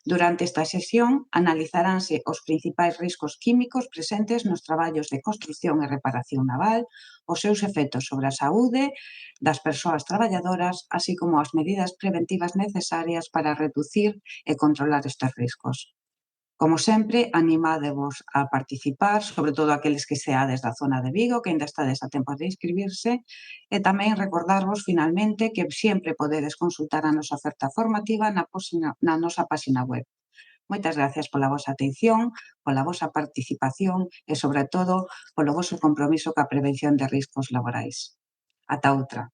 Durante esta sesión analizaránse os principais riscos químicos presentes nos traballos de construción e reparación naval, os seus efectos sobre a saúde das persoas traballadoras, así como as medidas preventivas necesarias para reducir e controlar estes riscos. Como sempre, animádevos a participar, sobre todo aqueles que seades da zona de Vigo, que ainda estades a tempo de inscribirse, e tamén recordarvos, finalmente, que sempre podedes consultar a nosa oferta formativa na nosa páxina web. Moitas gracias pola vosa atención, pola vosa participación e, sobre todo, polo voso compromiso coa prevención de riscos laborais. Ata outra.